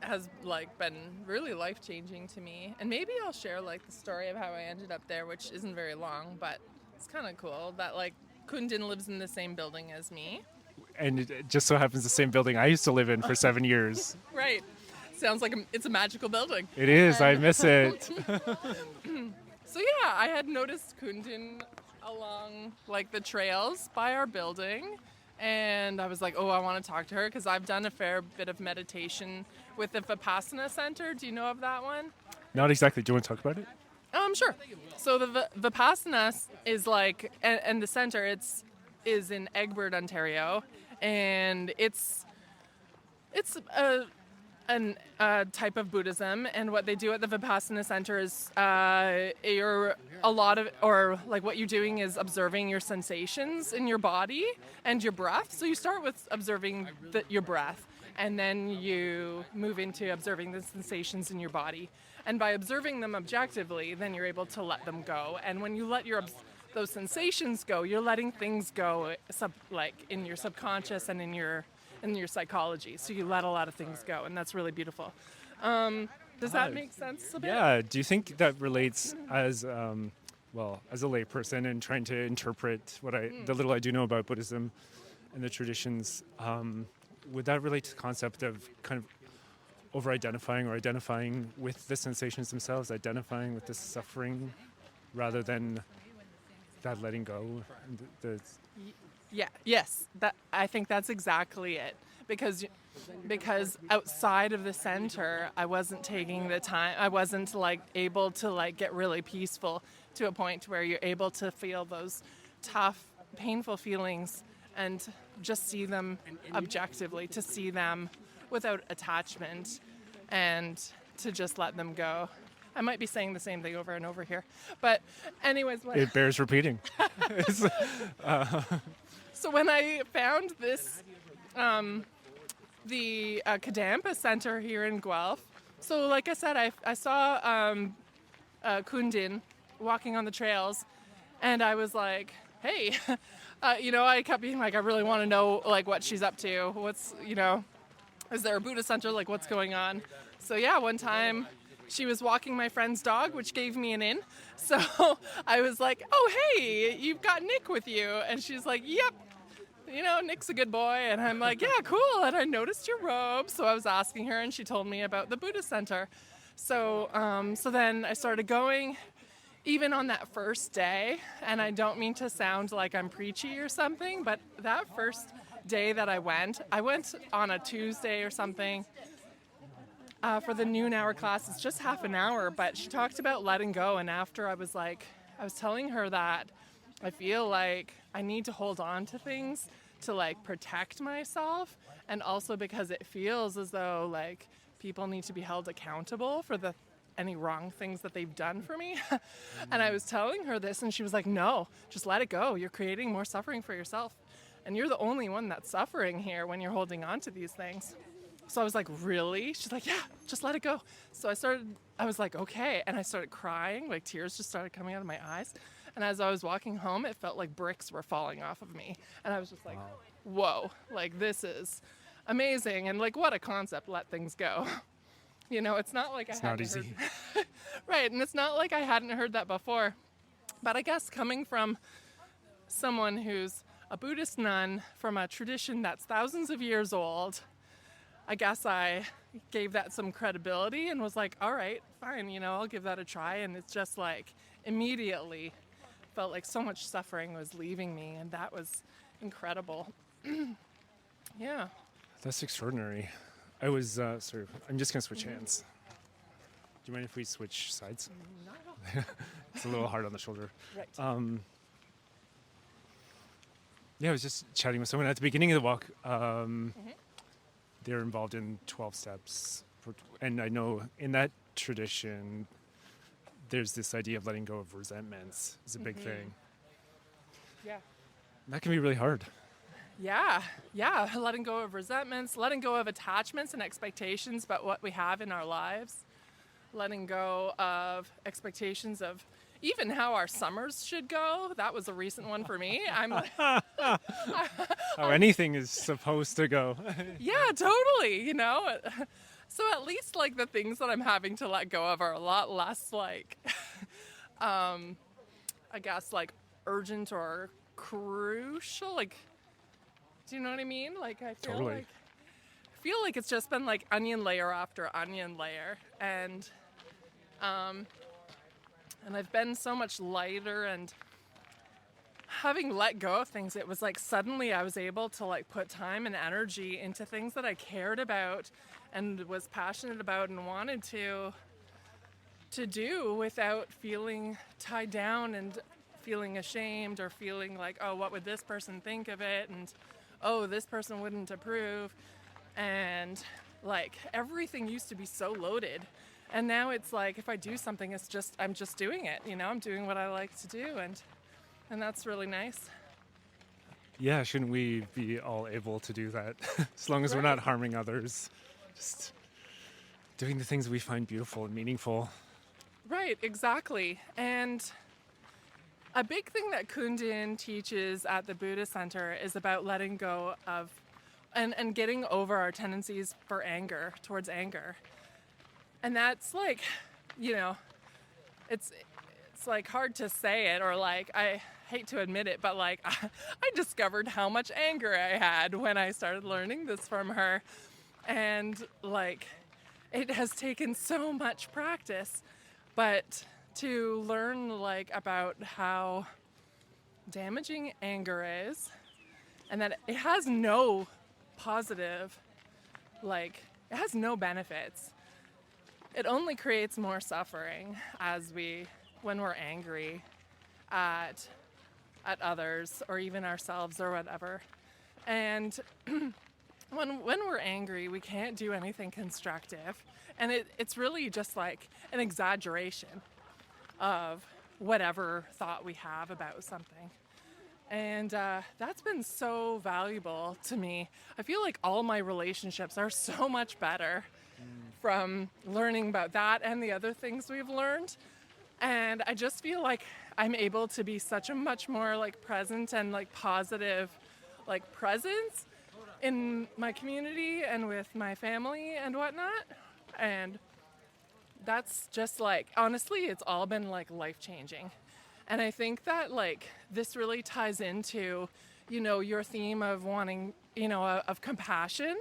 has been really life-changing to me, and maybe I'll share the story of how I ended up there, which isn't very long, but it's kind of cool that Kunden lives in the same building as me. And it just so happens the same building I used to live in for 7 years. Right. Sounds like it's a magical building. It is. I miss it. So yeah, I had noticed Kunden along the trails by our building, and I was like, oh, I want to talk to her because I've done a fair bit of meditation with the Vipassana Center. Do you know of that one? Not exactly. Do you want to talk about it? Sure. So the Vipassana is and the center is in Egbert, Ontario, and it's a type of Buddhism, and what they do at the Vipassana Center is what you're doing is observing your sensations in your body and your breath. So you start with observing your breath, and then you move into observing the sensations in your body. And by observing them objectively, then you're able to let them go. And when you let those sensations go, you're letting things go in your subconscious and in your psychology. So you let a lot of things go, and that's really beautiful. Does that make sense a bit? Yeah. Do you think that relates as a layperson and trying to interpret the little I do know about Buddhism and the traditions, would that relate to the concept of kind of over-identifying or identifying with the sensations themselves, identifying with the suffering rather than that letting go? Yeah. Yes. I think that's exactly it. Because outside of the center, I wasn't taking the time. I wasn't able to get really peaceful to a point where you're able to feel those tough, painful feelings and just see them objectively, to see them without attachment and to just let them go. I might be saying the same thing over and over here, but anyways. It bears repeating. So when I found this, the Kadampa Center here in Guelph, so like I said, I saw Kunden walking on the trails, and I was like, hey, I kept being like, I really want to know what she's up to. What's, is there a Buddhist center? What's going on? So yeah, one time she was walking my friend's dog, which gave me an in. So I was like, oh, hey, you've got Nick with you. And she's like, yep. Nick's a good boy. And I'm like, yeah, cool. And I noticed your robe. So I was asking her, and she told me about the Buddhist Center. So then I started going, even on that first day. And I don't mean to sound like I'm preachy or something, but that first day that I went on a Tuesday or something for the noon hour class. It's just half an hour, but she talked about letting go. And after I was telling her that I feel like I need to hold on to things to protect myself, and also because it feels as though people need to be held accountable for any wrong things that they've done for me. And I was telling her this, and she was like, no, just let it go. You're creating more suffering for yourself, and you're the only one that's suffering here when you're holding on to these things. So I was like, really? She's like, yeah, just let it go. So I was like, okay. And I started crying, tears just started coming out of my eyes. And as I was walking home, it felt like bricks were falling off of me. And I was just like, whoa, this is amazing. And like, what a concept, let things go. You know, it's not like It's I not hadn't easy. heard, right, and it's not like I hadn't heard that before. But I guess coming from someone who's a Buddhist nun from a tradition that's thousands of years old, I guess I gave that some credibility and was like, all right, fine, you know, I'll give that a try. And it's just like immediately felt like so much suffering was leaving me, and that was incredible. Yeah. That's extraordinary. I was, sorry, I'm just going to switch hands. Do you mind if we switch sides? Not at all. It's a little hard on the shoulder. Right. Yeah, I was just chatting with someone at the beginning of the walk. They're involved in 12 steps. And I know in that tradition, there's this idea of letting go of resentments is a big thing. Yeah. And that can be really hard. Yeah, letting go of resentments, letting go of attachments and expectations about what we have in our lives, letting go of expectations of even how our summers should go. That was a recent one for me. I'm like, How anything is supposed to go. yeah, totally, you know. So at least like the things that I'm having to let go of are a lot less like, I guess like urgent or crucial, like, do you know what I mean? Like I feel like it's just been like onion layer after onion layer, and I've been so much lighter, and having let go of things, it was like suddenly I was able to like put time and energy into things that I cared about and was passionate about and wanted to do without feeling tied down and feeling ashamed or feeling like, oh, what would this person think of it? And oh, this person wouldn't approve. And like everything used to be so loaded. And now it's like if I do something, it's just I'm just doing it, you know, I'm doing what I like to do, and that's really nice. Yeah, shouldn't we be all able to do that? As long as we're not harming others. Just doing the things we find beautiful and meaningful. Right, exactly. And a big thing that Kunden teaches at the Buddhist Centre is about letting go of and getting over our tendencies for anger, towards anger. And that's like, you know, it's like hard to say it, or like I hate to admit it, but like I discovered how much anger I had when I started learning this from her. And like it has taken so much practice, but to learn like about how damaging anger is, and that it has no positive, like it has no benefits. It only creates more suffering when we're angry at others or even ourselves or whatever. And when we're angry, we can't do anything constructive, and it's really just like an exaggeration of whatever thought we have about something. And that's been so valuable to me. I feel like all my relationships are so much better from learning about that and the other things we've learned. And I just feel like I'm able to be such a much more like present and like positive like presence in my community and with my family and whatnot. And that's just like, honestly, it's all been like life-changing. And I think that like this really ties into, you know, your theme of wanting, you know, of compassion,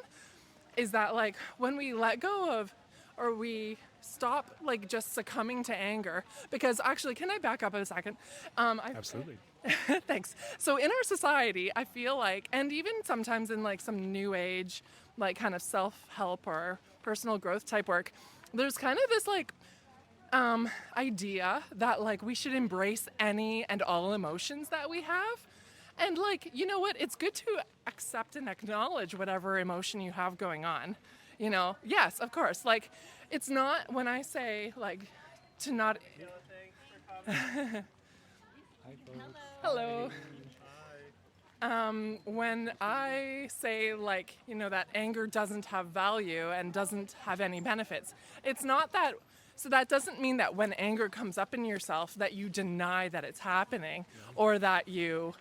is that like when we let go of, or we stop like just succumbing to anger, because actually, can I back up a second? Absolutely. Thanks. So in our society, I feel like, and even sometimes in like some new age, like kind of self-help or personal growth type work, there's kind of this like idea that like we should embrace any and all emotions that we have. And like, you know what? It's good to accept and acknowledge whatever emotion you have going on. You know, yes, of course. Like, it's not when I say like to not. Hello. When I say like, you know, that anger doesn't have value and doesn't have any benefits, it's not that. So that doesn't mean that when anger comes up in yourself that you deny that it's happening or that you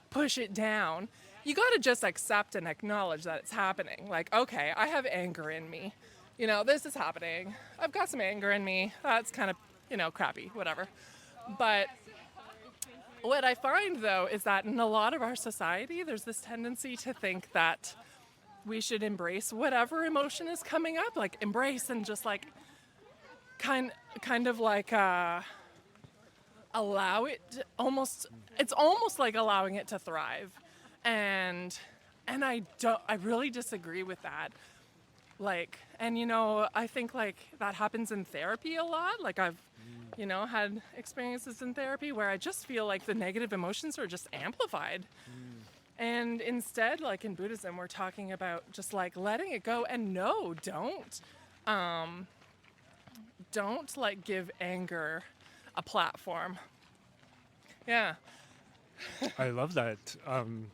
push it down. you got to just accept and acknowledge that it's happening. Like, okay, I have anger in me. You know, this is happening. I've got some anger in me. That's kind of, you know, crappy, whatever. But what I find, though, is that in a lot of our society, there's this tendency to think that we should embrace whatever emotion is coming up, like embrace and just like kind of like allow it to it's almost like allowing it to thrive. And I really disagree with that. Like, and you know, I think like that happens in therapy a lot. Like I've, you know, had experiences in therapy where I just feel like the negative emotions are just amplified. And instead, like in Buddhism, we're talking about just like letting it go. And no, don't like give anger a platform. Yeah. I love that. I'm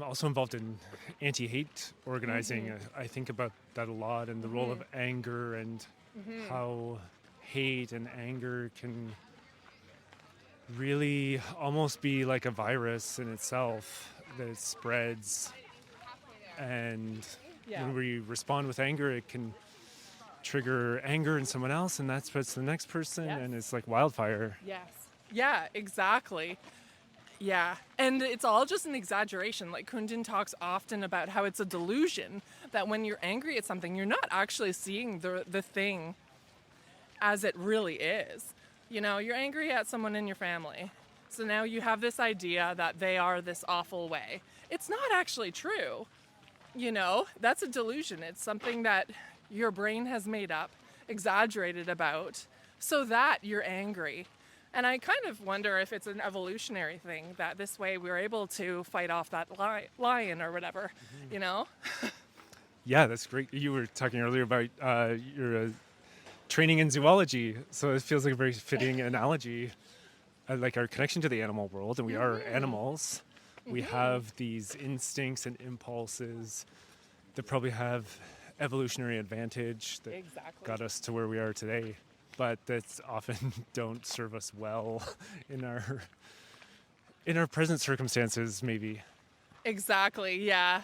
also involved in anti-hate organizing. I think about that a lot, and the role of anger and how hate and anger can really almost be like a virus in itself that it spreads. And when we respond with anger, it can trigger anger in someone else, and that spreads to the next person, and it's like wildfire. Yes. Yeah, exactly. Yeah, and it's all just an exaggeration. Like Kunden talks often about how it's a delusion that when you're angry at something, you're not actually seeing the thing as it really is. You know, you're angry at someone in your family. So now you have this idea that they are this awful way. It's not actually true. You know, that's a delusion. It's something that your brain has made up, exaggerated about, so that you're angry. And I kind of wonder if it's an evolutionary thing, that this way we're able to fight off that lion or whatever, you know? Yeah, that's great. You were talking earlier about your training in zoology, so it feels like a very fitting analogy, like our connection to the animal world, and we are animals. We have these instincts and impulses that probably have evolutionary advantage that got us to where we are today, but that often don't serve us well in our present circumstances, maybe. Exactly, yeah.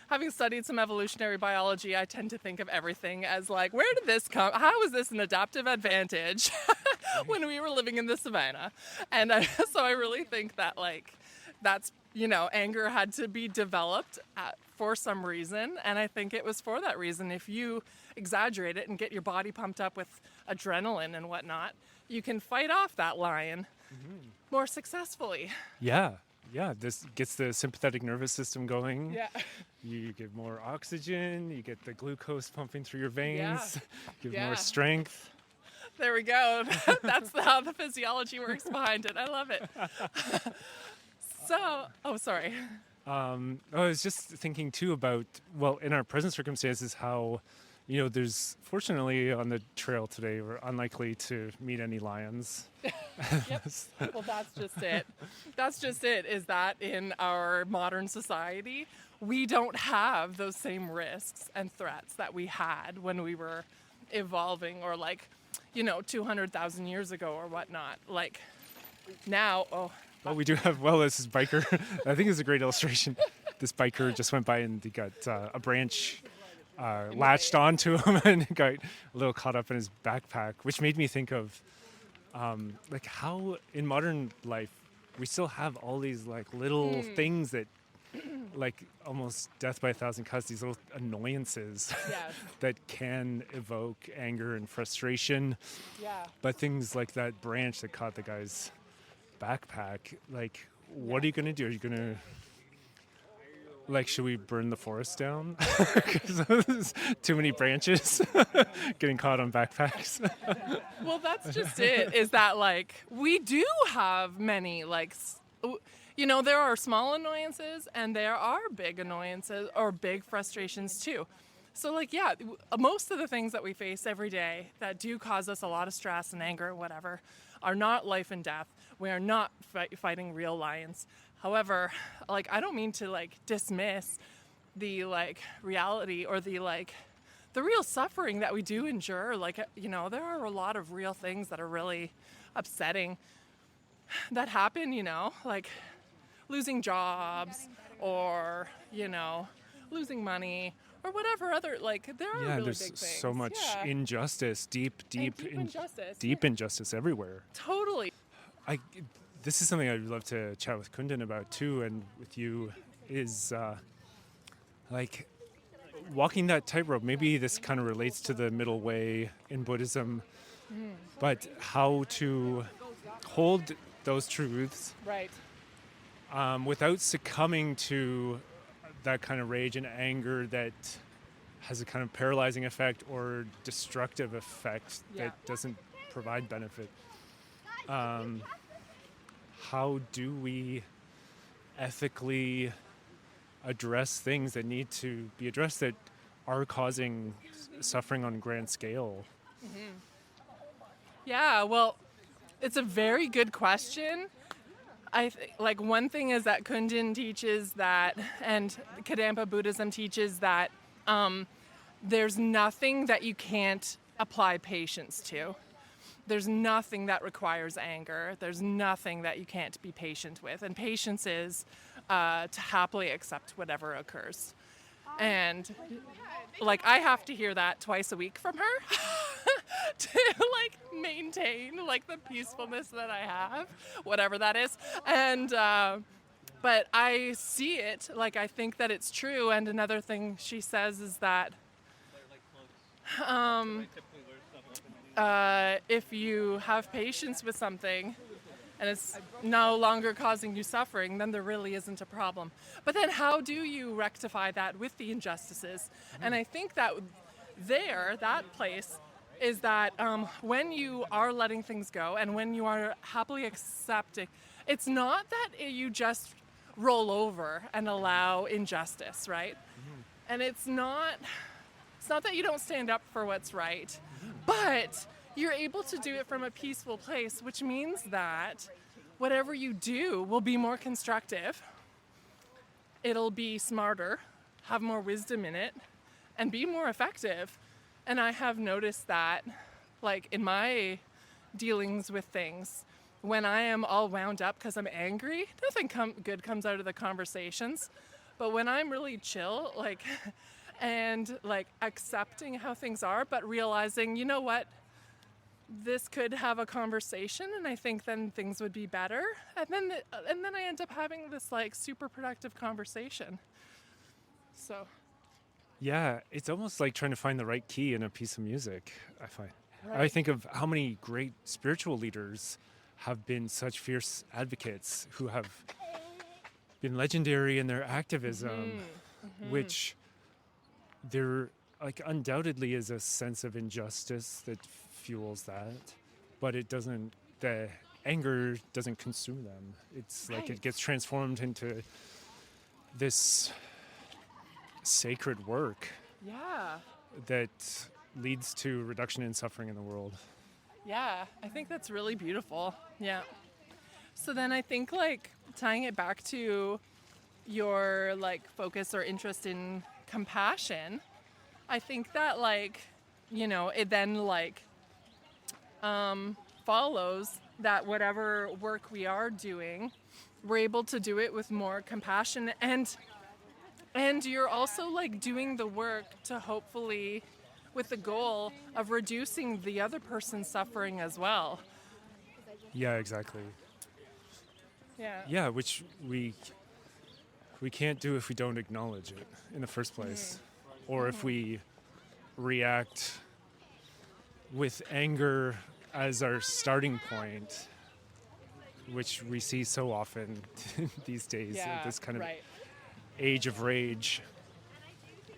Having studied some evolutionary biology, I tend to think of everything as like, where did this come? How is this an adaptive advantage when we were living in the savannah? And so I really think that like, that's, you know, anger had to be developed for some reason. And I think it was for that reason. If you exaggerate it and get your body pumped up with adrenaline and whatnot, you can fight off that lion more successfusely. Yeah, this gets the sympathetic nervous system going. Yeah. You get more oxygen, you get the glucose pumping through your veins, you get more Yeah. strength. There we go. That's how the physiology works behind it. I love it. Sorry. I was just thinking too about, well, in our present circumstances, how, you know, there's, fortunately on the trail today, we're unlikely to meet any lions. Yep. Well, that's just it. That's just it, is that in our modern society, we don't have those same risks and threats that we had when we were evolving, or like, you know, 200,000 years ago or whatnot. Like now, Well, we do have, this is biker. I think it's a great illustration. This biker just went by and he got a branch latched onto him and got a little caught up in his backpack, which made me think of like how in modern life we still have all these like little things that like almost death by a thousand cuts, these little annoyances that can evoke anger and frustration. Yeah. But things like that branch that caught the guy's backpack, like, what are you going to do? Are you going to, like, should we burn the forest down? Because there's too many branches getting caught on backpacks. Well, that's just it, is that like we do have many, like, you know, there are small annoyances and there are big annoyances or big frustrations too. So like, yeah, most of the things that we face every day that do cause us a lot of stress and anger or whatever are not life and death. We are not fighting real lions. However, like, I don't mean to like dismiss the like reality or the like the real suffering that we do endure. Like, you know, there are a lot of real things that are really upsetting that happen, you know, like losing jobs or, losing money or whatever other, there are really there's big things. so much injustice, deep injustice. injustice everywhere. Totally. This is something I'd love to chat with Kunden about too, and with you, is walking that tightrope. Maybe this kind of relates to the middle way in Buddhism, but how to hold those truths Right. without succumbing to that kind of rage and anger that has a kind of paralyzing effect or destructive effect that doesn't provide benefit. How do we ethically address things that need to be addressed that are causing suffering on a grand scale? Yeah, well, it's a very good question. One thing is that Kunden teaches that, and Kadampa Buddhism teaches that there's nothing that you can't apply patience to. There's nothing that requires anger. There's nothing that you can't be patient with. And patience is to happily accept whatever occurs. And I have to hear that twice a week from her to maintain the peacefulness that I have, whatever that is. And but I see it, I think that it's true. And another thing she says is that if you have patience with something and it's no longer causing you suffering, then there really isn't a problem. But then how do you rectify that with the injustices? And I think that that place is that when you are letting things go and when you are happily accepting, it's not that you just roll over and allow injustice, right? And it's not that you don't stand up for what's right, but you're able to do it from a peaceful place, which means that whatever you do will be more constructive. It'll be smarter, have more wisdom in it, and be more effective. And I have noticed that, in my dealings with things, when I am all wound up because I'm angry, nothing good comes out of the conversations. But when I'm really chill, and accepting how things are, but realizing, you know what, this could have a conversation, and I think then things would be better. And then I end up having this super productive conversation. So. Yeah, it's almost like trying to find the right key in a piece of music, I find. Right. I think of how many great spiritual leaders have been such fierce advocates who have been legendary in their activism, which there undoubtedly is a sense of injustice that fuels that, but the anger doesn't consume them. It's it gets transformed into this sacred work that leads to reduction in suffering in the world. Yeah, I think that's really beautiful. Yeah. So then I think tying it back to your focus or interest in compassion, I think that it then follows that whatever work we are doing, we're able to do it with more compassion, and you're also doing the work to hopefully with the goal of reducing the other person's suffering as well. Yeah, exactly. Yeah. Yeah, which we can't do if we don't acknowledge it in the first place, or if we react with anger as our starting point, which we see so often these days. Yeah, this kind of right. age of rage.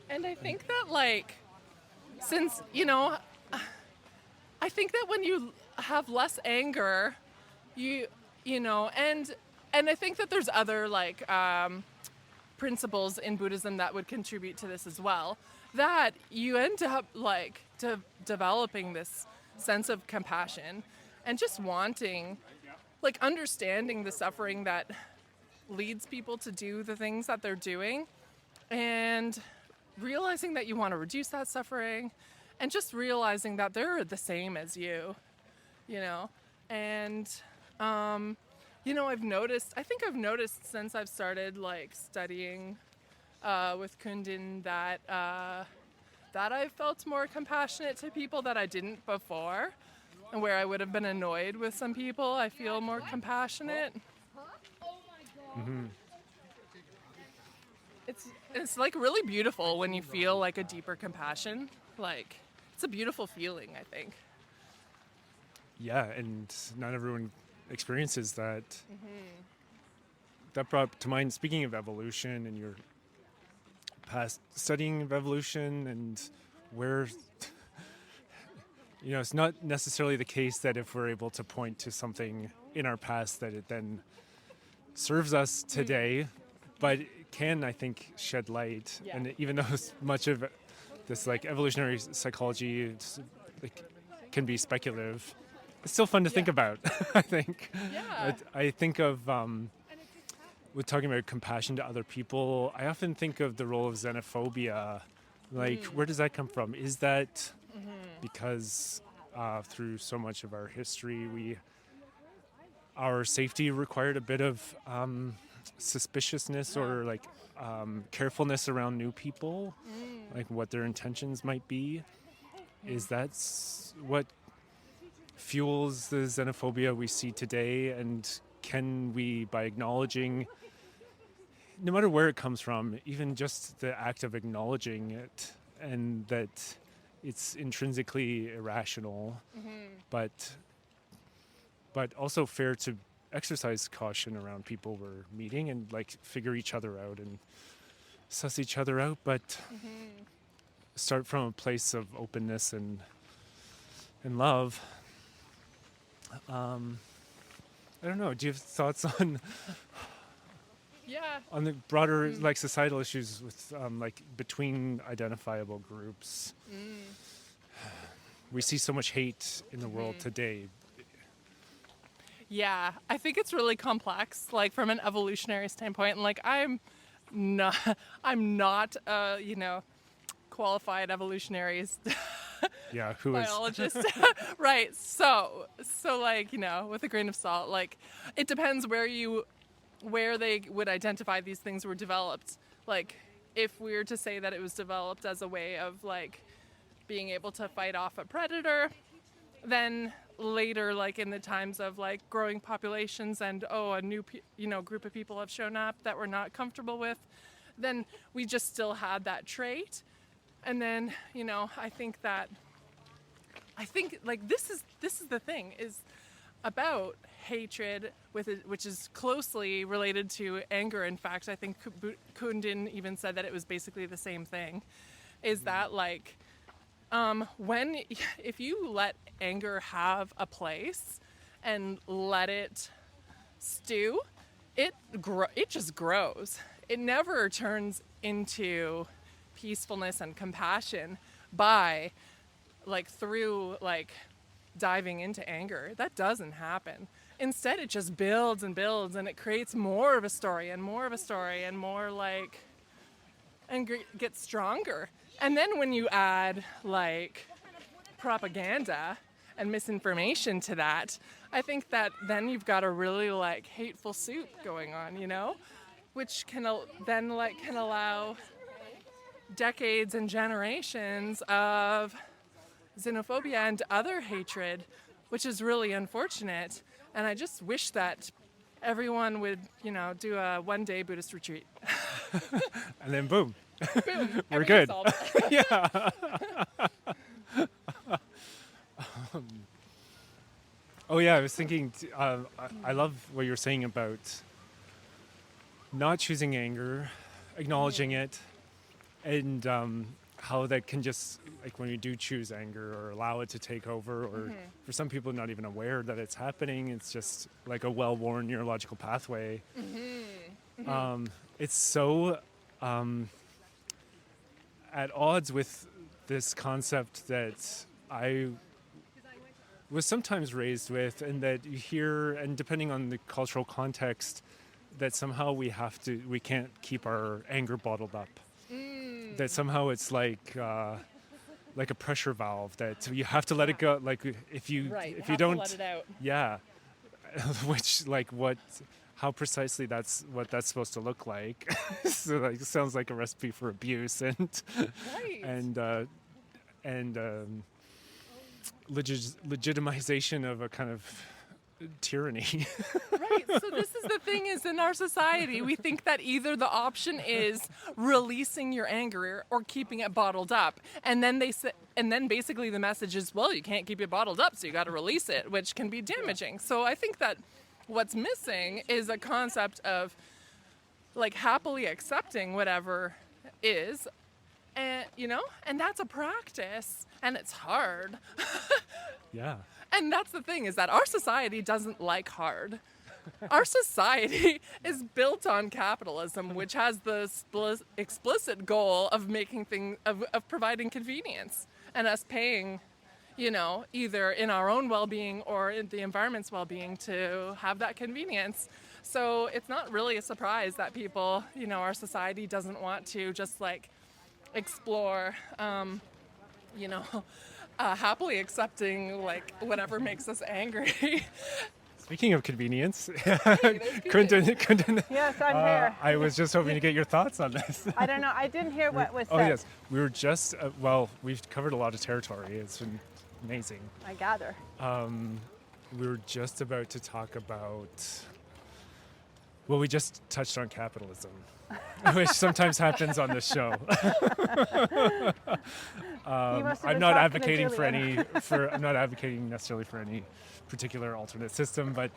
And I think that since I think that when you have less anger, you know, and I think that there's other principles in Buddhism that would contribute to this as well, that you end up developing this sense of compassion and just wanting, understanding the suffering that leads people to do the things that they're doing, and realizing that you want to reduce that suffering, and just realizing that they're the same as you, and I've noticed since I've started like studying with Kunden that I've felt more compassionate to people that I didn't before, and where I would have been annoyed with some people, I feel more compassionate. It's like really beautiful when you feel like a deeper compassion. Like, it's a beautiful feeling, I think. Yeah, and not everyone experiences that. That brought to mind, speaking of evolution and your past studying of evolution, and where, it's not necessarily the case that if we're able to point to something in our past that it then serves us today, but it can, I think, shed light. Yeah. And even though much of this like evolutionary psychology can be speculative, it's still fun to think about. I think. Yeah. I think of with talking about compassion to other people, I often think of the role of xenophobia. Like, where does that come from? Is that because through so much of our history, our safety required a bit of suspiciousness or like carefulness around new people, like what their intentions might be? Is that what fuels the xenophobia we see today? And can we, by acknowledging, no matter where it comes from, even just the act of acknowledging it, and that it's intrinsically irrational, but also fair to exercise caution around people we're meeting and like figure each other out and suss each other out, but start from a place of openness and love. I don't know. Do you have thoughts on Yeah. on the broader like societal issues with like between identifiable groups? We see so much hate in the world today. Yeah, I think it's really complex, like from an evolutionary standpoint. And like I'm not qualified evolutionary Yeah, who is? biologist. Right. So like, with a grain of salt, like it depends where they would identify these things were developed. Like if we were to say that it was developed as a way of like being able to fight off a predator, then later, like in the times of like growing populations and a new group of people have shown up that we're not comfortable with, then we just still had that trait. And then I think like this is the thing is about hatred which is closely related to anger. In fact, I think Kunden even said that it was basically the same thing. Is that like if you let anger have a place and let it stew, it just grows. It never turns into peacefulness and compassion by through diving into anger. That doesn't happen. Instead, it just builds and builds, and it creates more of a story and more of a story and more and gets stronger. And then when you add propaganda and misinformation to that, I think that then you've got a really hateful soup going on, which can allow decades and generations of xenophobia and other hatred, which is really unfortunate. And I just wish that everyone would, do a one-day Buddhist retreat. And then boom. Boom. We're good. Yeah. Oh yeah, I was thinking, I love what you're saying about not choosing anger, acknowledging it, and how that can just, when you do choose anger or allow it to take over, or for some people not even aware that it's happening, it's just like a well-worn neurological pathway. It's so at odds with this concept that I was sometimes raised with, and that you hear, and depending on the cultural context, that somehow we can't keep our anger bottled up. That somehow it's like a pressure valve that you have to let it go. Like if you Right. if Have you to don't let it out. Yeah. which how precisely that's supposed to look like. So like, it sounds like a recipe for abuse and Right. and legitimization of a kind of tyranny. Right. So this is the thing is in our society, we think that either the option is releasing your anger or keeping it bottled up. And then basically the message is, well, you can't keep it bottled up, so you got to release it, which can be damaging. So I think that what's missing is a concept of like happily accepting whatever is, and and that's a practice, and it's hard. Yeah. And that's the thing is that our society doesn't like hard. Our society is built on capitalism, which has the explicit goal of making of providing convenience and us paying, either in our own well-being or in the environment's well-being to have that convenience. So it's not really a surprise that people, our society doesn't want to just like explore, happily accepting like whatever makes us angry. Speaking of convenience, Kunden, Yes, I'm here. I was just hoping to get your thoughts on this. I don't know. I didn't hear what was said. Oh yes, we were just we've covered a lot of territory. It's been amazing. I gather. We were just about to talk about. Well, we just touched on capitalism, which sometimes happens on this show. I'm not advocating I'm not advocating necessarily for any particular alternate system, but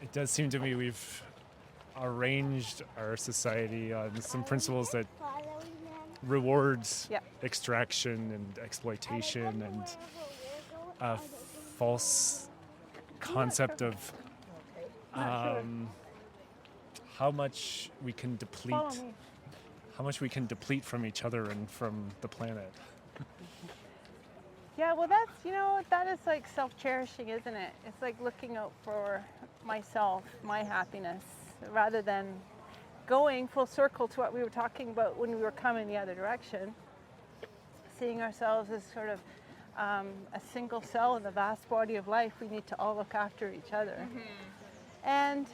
it does seem to me we've arranged our society on some principles that rewards extraction and exploitation and a false concept of how much we can deplete from each other and from the planet. Yeah, well, that's, that is like self-cherishing, isn't it? It's like looking out for myself, my happiness, rather than going full circle to what we were talking about when we were coming the other direction, seeing ourselves as sort of a single cell in the vast body of life. We need to all look after each other. Mm-hmm. And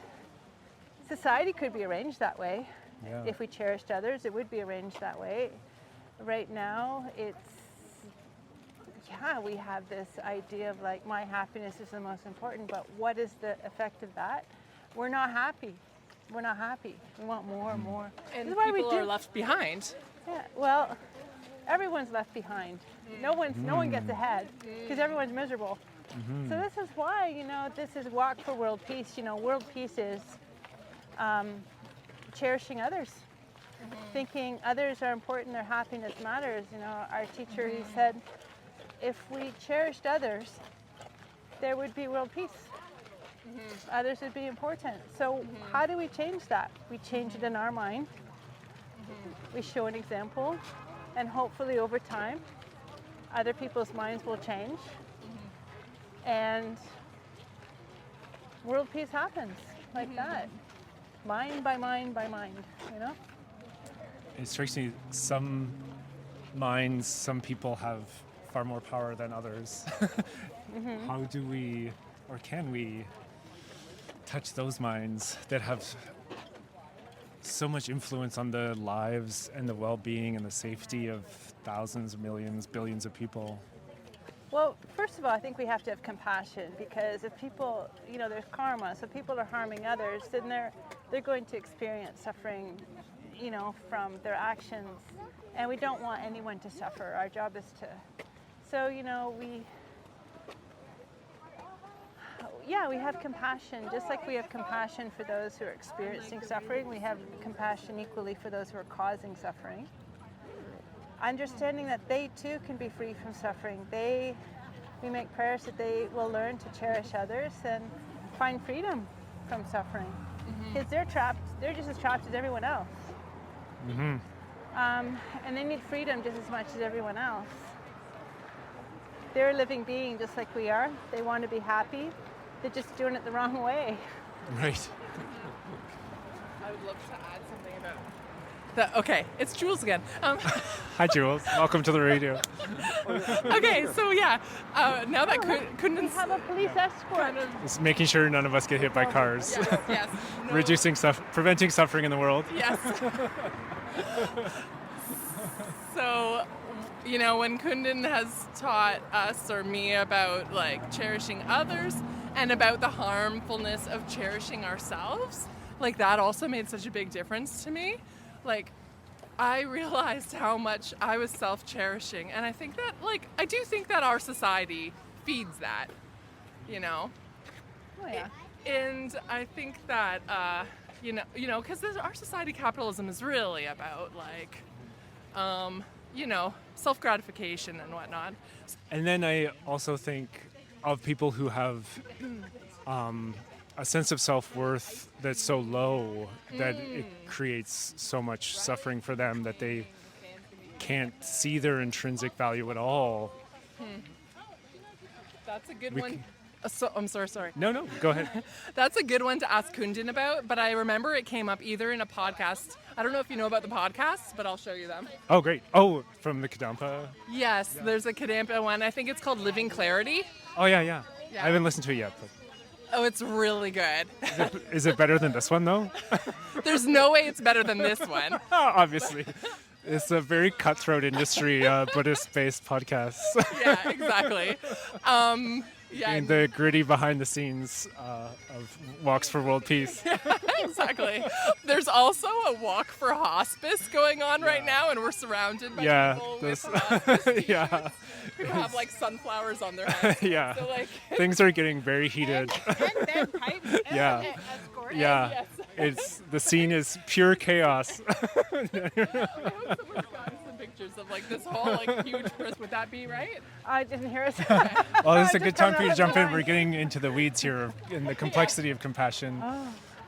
society could be arranged that way. Yeah. If we cherished others, it would be arranged that way. Right now, we have this idea of like my happiness is the most important, but what is the effect of that? We're not happy. We want more and more. And people are left behind. Yeah, well, everyone's left behind. No one gets ahead because everyone's miserable. Mm-hmm. So this is why, this is Walk for World Peace. World peace is cherishing others, thinking others are important, their happiness matters. Our teacher, he said, if we cherished others, there would be world peace. Mm-hmm. Others would be important. So how do we change that? We change it in our mind. Mm-hmm. We show an example, and hopefully over time, other people's minds will change. Mm-hmm. And world peace happens like that. Mind by mind by mind, It strikes me some people have far more power than others. Mm-hmm. How do we, or can we, touch those minds that have so much influence on the lives and the well-being and the safety of thousands, millions, billions of people? Well, first of all, I think we have to have compassion, because if people, there's karma, so people are harming others, then they're going to experience suffering, from their actions, and we don't want anyone to suffer. Our job is to, so, we have compassion. Just like we have compassion for those who are experiencing suffering, we have compassion equally for those who are causing suffering. Understanding that they too can be free from suffering. We make prayers that they will learn to cherish others and find freedom from suffering. Because they're trapped, they're just as trapped as everyone else. Mm-hmm. And they need freedom just as much as everyone else. They're a living being just like we are. They want to be happy. They're just doing it the wrong way. Right. I would love to add something about Okay, it's Jules again. Hi, Jules. Welcome to the radio. Okay, so yeah, now that Kunden's Have a police escort. Just making sure none of us get hit by cars. yes, no, Preventing suffering in the world. yes. So, when Kunden has taught us or me about like cherishing others and about the harmfulness of cherishing ourselves, like that also made such a big difference to me. Like, I realized how much I was self-cherishing, and I think that, I do think that our society feeds that, Oh yeah. And I think that, because our society, capitalism is really about, self-gratification and whatnot. And then I also think of people who have a sense of self-worth that's so low that it creates so much suffering for them that they can't see their intrinsic value at all. That's a good one. I'm sorry. No, go ahead. That's a good one to ask Kunden about, but I remember it came up either in a podcast. I don't know if you know about the podcasts, but I'll show you them. Oh, great. Oh, from the Kadampa? Yes, there's a Kadampa one. I think it's called Living Clarity. Oh, yeah. Yeah. I haven't listened to it yet. But Oh, it's really good. is it better than this one, though? There's no way it's better than this one. Obviously. It's a very cutthroat industry, Buddhist-based podcast. Yeah, exactly. And the gritty behind the scenes of Walks for World Peace. Exactly. There's also a walk for hospice going on right now, and we're surrounded by people with hospice t-shirts who have sunflowers on their heads. Yeah. So Things are getting very heated. And bagpipes. Yeah. Escort. Yeah. The scene is pure chaos. I hope someone's gotten some pictures of this whole huge person. Would that be right? I didn't hear us. Well, this is a just good time for you to don't jump know in. the We're line. getting into the weeds here in the complexity of compassion,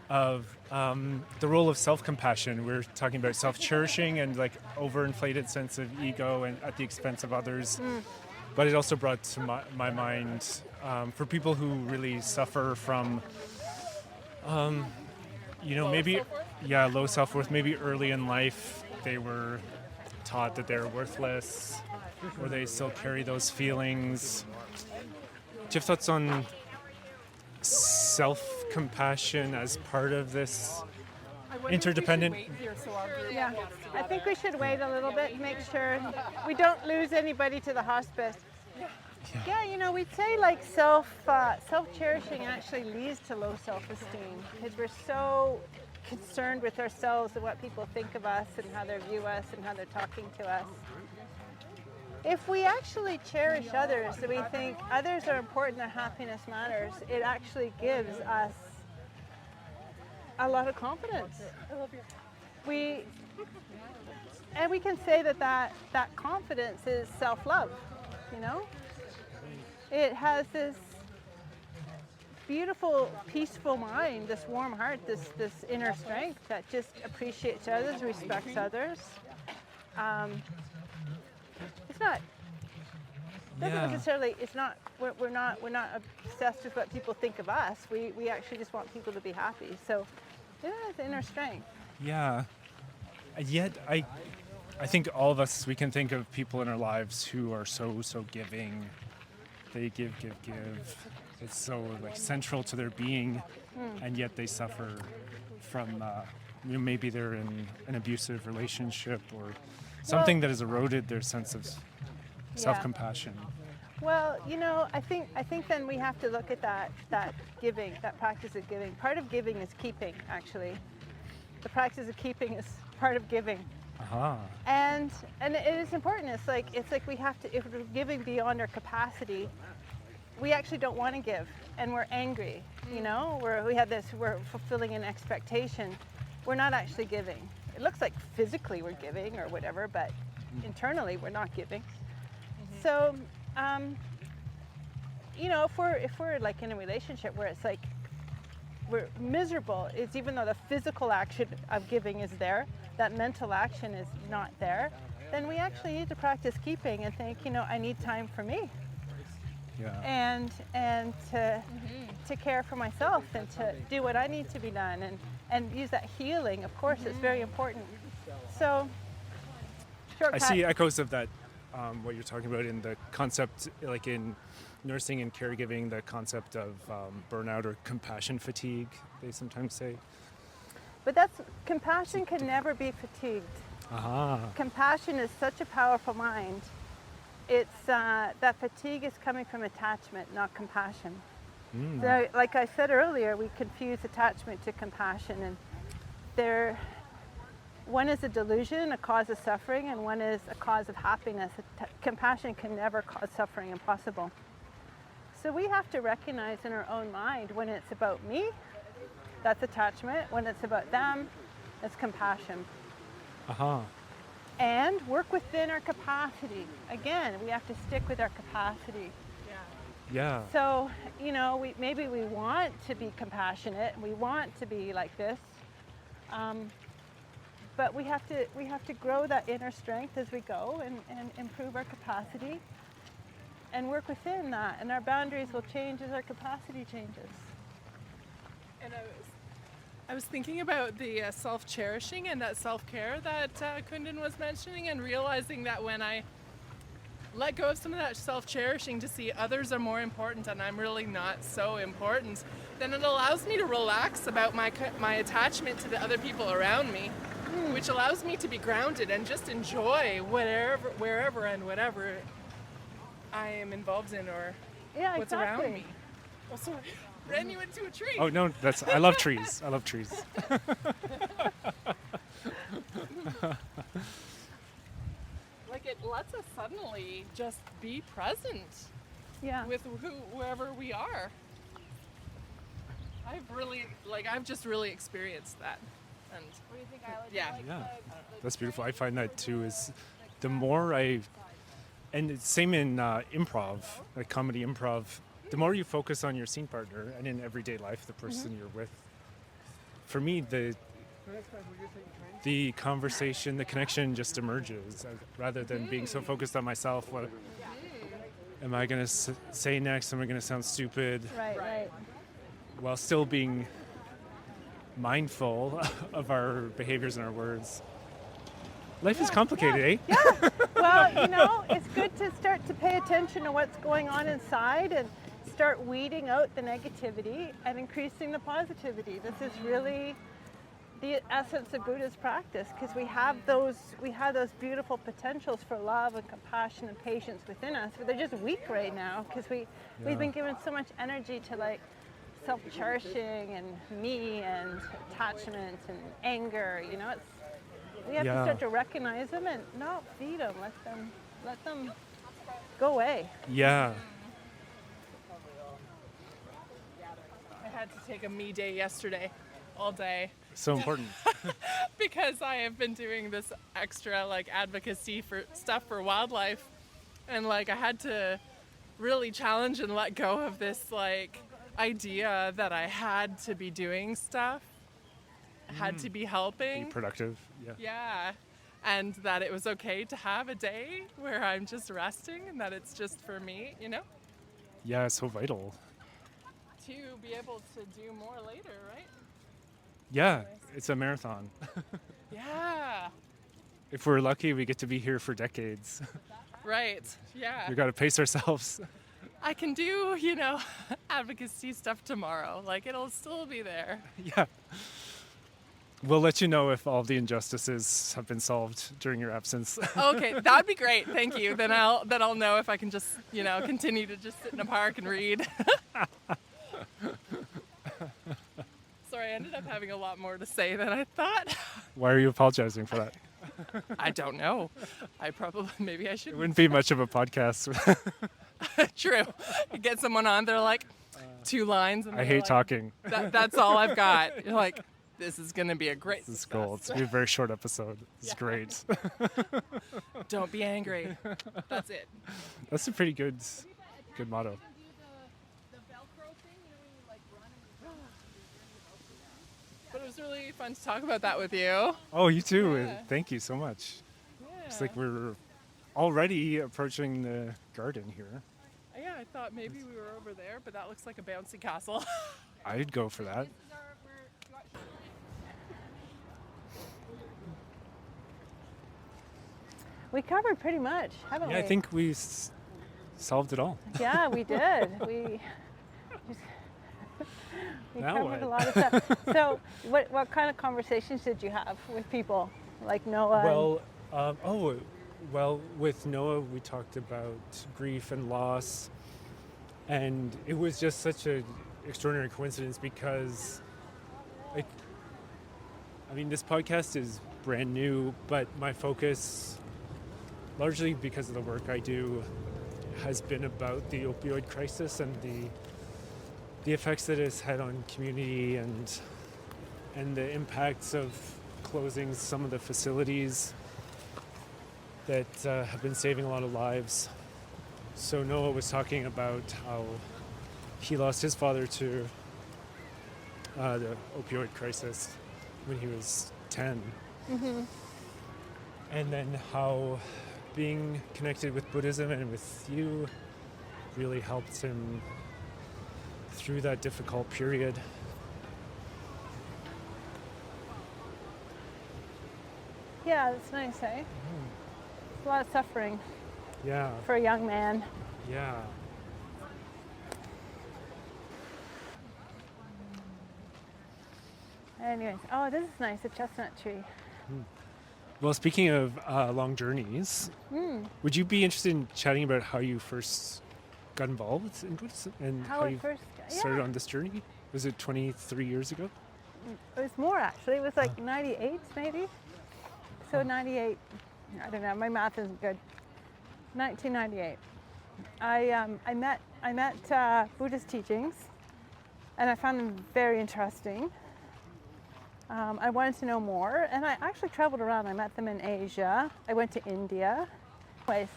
of the role of self-compassion. We're talking about self-cherishing and overinflated sense of ego and at the expense of others. But it also brought to my mind for people who really suffer from, maybe, low self-worth. Maybe early in life they were taught that they're worthless, or they still carry those feelings. Do you have thoughts on self-compassion as part of this interdependent? Yeah, I think we should wait a little bit to make sure we don't lose anybody to the hospice. Yeah, we'd say self-cherishing actually leads to low self-esteem because we're so concerned with ourselves and what people think of us and how they view us and how they're talking to us. If we actually cherish others, that we think others are important, their happiness matters, it actually gives us a lot of confidence. We can say that confidence is self-love, It has this beautiful, peaceful mind, this warm heart, this inner strength that just appreciates others, respects others. It's not. Doesn't necessarily. It's not. We're not obsessed with what people think of us. We actually just want people to be happy. So, it's inner strength. Yeah. Yet I think all of us, we can think of people in our lives who are so giving. They give. It's so central to their being, and yet they suffer from maybe they're in an abusive relationship or something that has eroded their sense of self-compassion. Well, I think then we have to look at that giving, that practice of giving. Part of giving is keeping, actually. The practice of keeping is part of giving. And it is important. It's like we have to, if we're giving beyond our capacity, we actually don't want to give, and we're angry. We're fulfilling an expectation. We're not actually giving. It looks like physically we're giving or whatever, but internally we're not giving. So, if we're in a relationship where it's we're miserable, it's even though the physical action of giving is there, that mental action is not there, then we actually need to practice keeping and think, I need time for me. Yeah. And to care for myself and to do what I need to be done and use that healing. Of course, it's very important So, I shortcut. see echoes of that, what you're talking about in the concept, like in nursing and caregiving, the concept of burnout or compassion fatigue, they sometimes say. But compassion can never be fatigued. Aha. Compassion is such a powerful mind. It's that fatigue is coming from attachment, not compassion. So, like I said earlier, we confuse attachment to compassion, and one is a delusion, a cause of suffering, and one is a cause of happiness. Compassion can never cause suffering, impossible. So we have to recognize in our own mind when it's about me, that's attachment. When it's about them, it's compassion. Aha. And work within our capacity. Again, we have to stick with our capacity. Yeah. So, maybe we want to be compassionate, we want to be like this, but we have to grow that inner strength as we go and improve our capacity and work within that. And our boundaries will change as our capacity changes. And I was thinking about the self-cherishing and that self-care that Kunden was mentioning, and realizing that when I let go of some of that self-cherishing to see others are more important and I'm really not so important, then it allows me to relax about my attachment to the other people around me, which allows me to be grounded and just enjoy wherever and whatever I am involved in or what's around me. Oh, sorry. Ran you into a tree. Oh no, I love trees. I love trees. Like, it lets us suddenly just be present with wherever we are. I've just really experienced that. And What do you think, Isla? Yeah, that's beautiful. I find that too is the more and it's same in improv, like comedy improv, the more you focus on your scene partner and in everyday life, the person you're with, for me, the conversation, the connection just emerges rather than being so focused on myself. What am I going to say next? Am I going to sound stupid? Right. While still being mindful of our behaviors and our words. Life is complicated, eh? Yeah. Well, it's good to start to pay attention to what's going on inside and start weeding out the negativity and increasing the positivity. This is really the essence of Buddha's practice, because we have those beautiful potentials for love and compassion and patience within us, but they're just weak right now because we've been given so much energy to like self-cherishing and me and attachment and anger. We have to start to recognize them and not feed them. Let them go away. Yeah. I had to take a me day yesterday, all day. So important. Because I have been doing this extra advocacy for stuff for wildlife, and I had to really challenge and let go of this idea that I had to be doing stuff, had to be helping. Be productive. Yeah. Yeah. And that it was okay to have a day where I'm just resting and that it's just for me, Yeah, it's so vital. to be able to do more later, right? Yeah, it's a marathon. Yeah. If we're lucky, we get to be here for decades. Right. Yeah. We got to pace ourselves. I can do, advocacy stuff tomorrow. It'll still be there. Yeah. We'll let you know if all the injustices have been solved during your absence. Okay, that'd be great. Thank you. Then I'll know if I can just, continue to just sit in a park and read. Sorry, I ended up having a lot more to say than I thought. Why are you apologizing for that? I don't know. Maybe I It should. wouldn't be much of a podcast. True. You get someone on, they're like 2 lines. And I they're hate like, talking. That's all I've got. You're like, this is going to be a great This is success. gold. It's going to be a very short episode. It's great. Don't be angry. That's it. That's a pretty good motto. But it was really fun to talk about that with you. Oh, you too. Yeah. Thank you so much. Yeah. It's like we're already approaching the garden here. Yeah, I thought maybe we were over there, but that looks like a bouncy castle. I'd go for that. We covered pretty much, haven't we? Yeah, I think we solved it all. Yeah, we did. We Now covered what? a lot of stuff. So, what kind of conversations did you have with people like Noah? Well, with Noah, we talked about grief and loss, and it was just such an extraordinary coincidence because, like, I mean, this podcast is brand new, but my focus, largely because of the work I do, has been about the opioid crisis and the effects that it's had on community and the impacts of closing some of the facilities that have been saving a lot of lives. So Noah was talking about how he lost his father to the opioid crisis when he was 10. Mm-hmm. And then how being connected with Buddhism and with you really helped him through that difficult period. Yeah, that's nice, eh? It's a lot of suffering Yeah, for a young man. yeah. Anyways, oh, this is nice, a chestnut tree. Well, speaking of long journeys, would you be interested in chatting about how you first got involved in Buddhism and How how I you first started yeah. on this journey? Was it 23 years ago? It was more actually. It was like 98 maybe. So 98, I don't know, my math isn't good. 1998. I met Buddhist teachings and I found them very interesting. I wanted to know more, and I actually traveled around. I met them in Asia. I went to India. Anyways,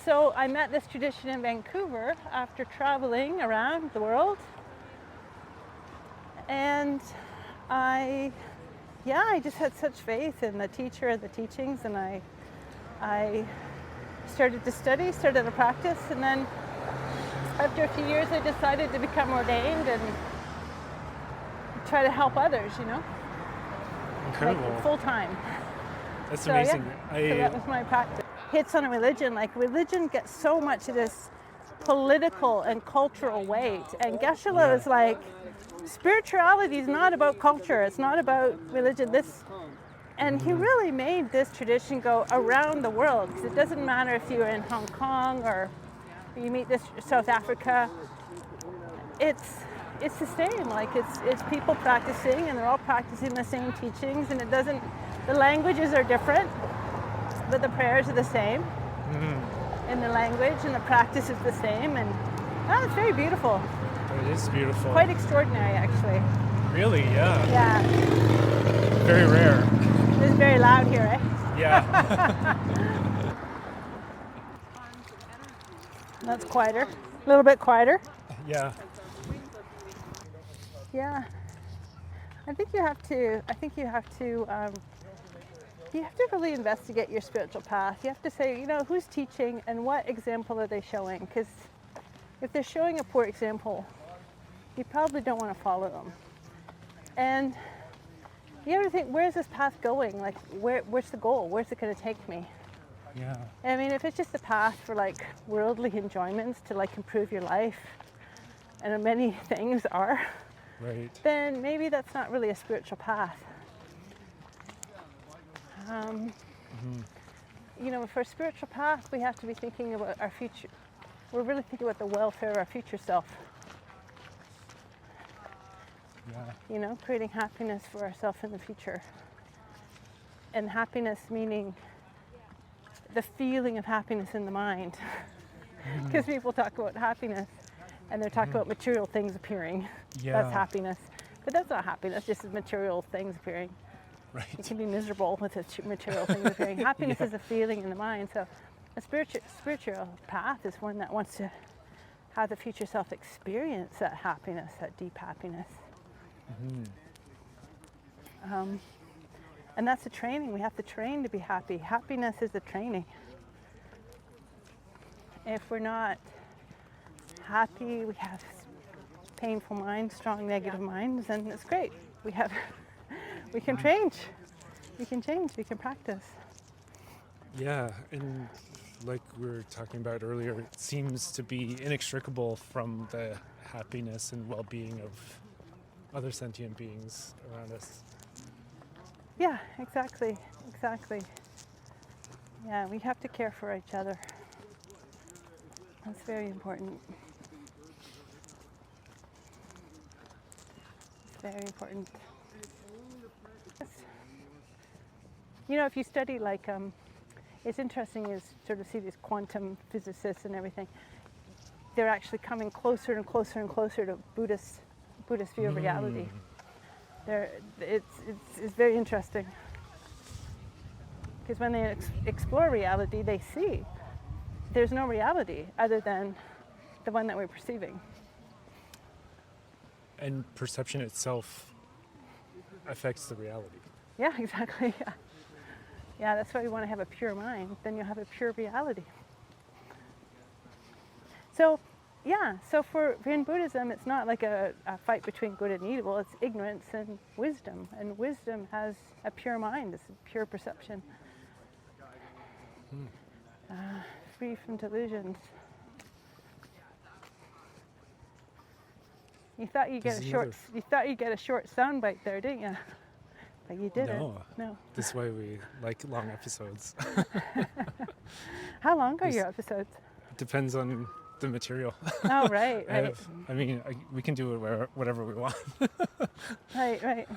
so I met this tradition in Vancouver after traveling around the world. And I just had such faith in the teacher and the teachings, and I started to study, started to practice, and then after a few years I decided to become ordained and try to help others, you know? Incredible. Like full time. That's So, amazing. yeah. So that was my practice. Hits on a religion, like religion gets so much of this political and cultural weight. And Geshe-la is like, spirituality is not about culture, it's not about religion. And he really made this tradition go around the world, because it doesn't matter if you're in Hong Kong or you meet this South Africa. It's the same, like it's people practicing, and they're all practicing the same teachings, and the languages are different, but the prayers are the same. And the language and the practice is the same, and it's very beautiful. It is beautiful. Quite extraordinary, actually. Really, yeah. Yeah. Very rare. It's very loud here, eh? Yeah. That's quieter. A little bit quieter. Yeah. Yeah. I think you have to really investigate your spiritual path. You have to say, you know, who's teaching and what example are they showing? Because if they're showing a poor example, you probably don't want to follow them. And you have to think, where's this path going? Like, where's the goal? Where's it going to take me? Yeah. I mean, if it's just a path for like worldly enjoyments to like improve your life, and many things are, Right. then maybe that's not really a spiritual path. You know, for a spiritual path, we have to be thinking about our future. We're really thinking about the welfare of our future self. Yeah. You know, creating happiness for ourselves in the future. And happiness meaning the feeling of happiness in the mind. Because people talk about happiness and they're talking about material things appearing. Yeah. That's happiness. But that's not happiness, just material things appearing. You Right. can be miserable with the material things appearing. Happiness is a feeling in the mind. So a spiritual path is one that wants to have the future self experience that happiness, that deep happiness. And that's a training. We have to train to be happy. Happiness is a training. If we're not happy, we have painful minds, strong negative minds, then it's great. We can change. We can change. We can practice. Yeah, and like we were talking about earlier, it seems to be inextricable from the happiness and well-being of other sentient beings around us. Yeah, exactly. Yeah, we have to care for each other. That's very important. It's very important. You know, if you study like, it's interesting is sort of see these quantum physicists and everything. They're actually coming closer and closer and closer to Buddhist view of reality. It's very interesting. Because when they explore reality, they see there's no reality other than the one that we're perceiving. And perception itself affects the reality. Yeah, exactly. Yeah, that's why we want to have a pure mind. Then you'll have a pure reality. So, yeah, so for in Buddhism, it's not like a fight between good and evil. It's ignorance and wisdom. And wisdom has a pure mind. It's a pure perception. Free from delusions. You thought you'd get a short soundbite there, didn't you? But you didn't. No. This is why we like long episodes. How long are your episodes? Depends on the material. Oh, right. We can do it whatever we want. Right.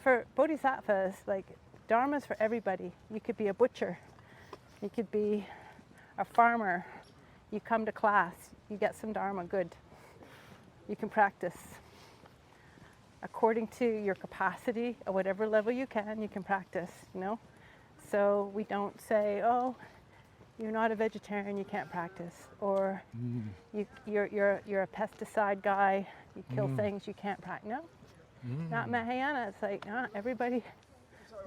For bodhisattvas, like dharma's for everybody. You could be a butcher. You could be a farmer. You come to class. You get some dharma, good. You can practice. According to your capacity, at whatever level you can practice, you know? So we don't say, oh, you're not a vegetarian, you can't practice. Or you're a pesticide guy, you kill things, you can't practice. No, not Mahayana. It's like, no, everybody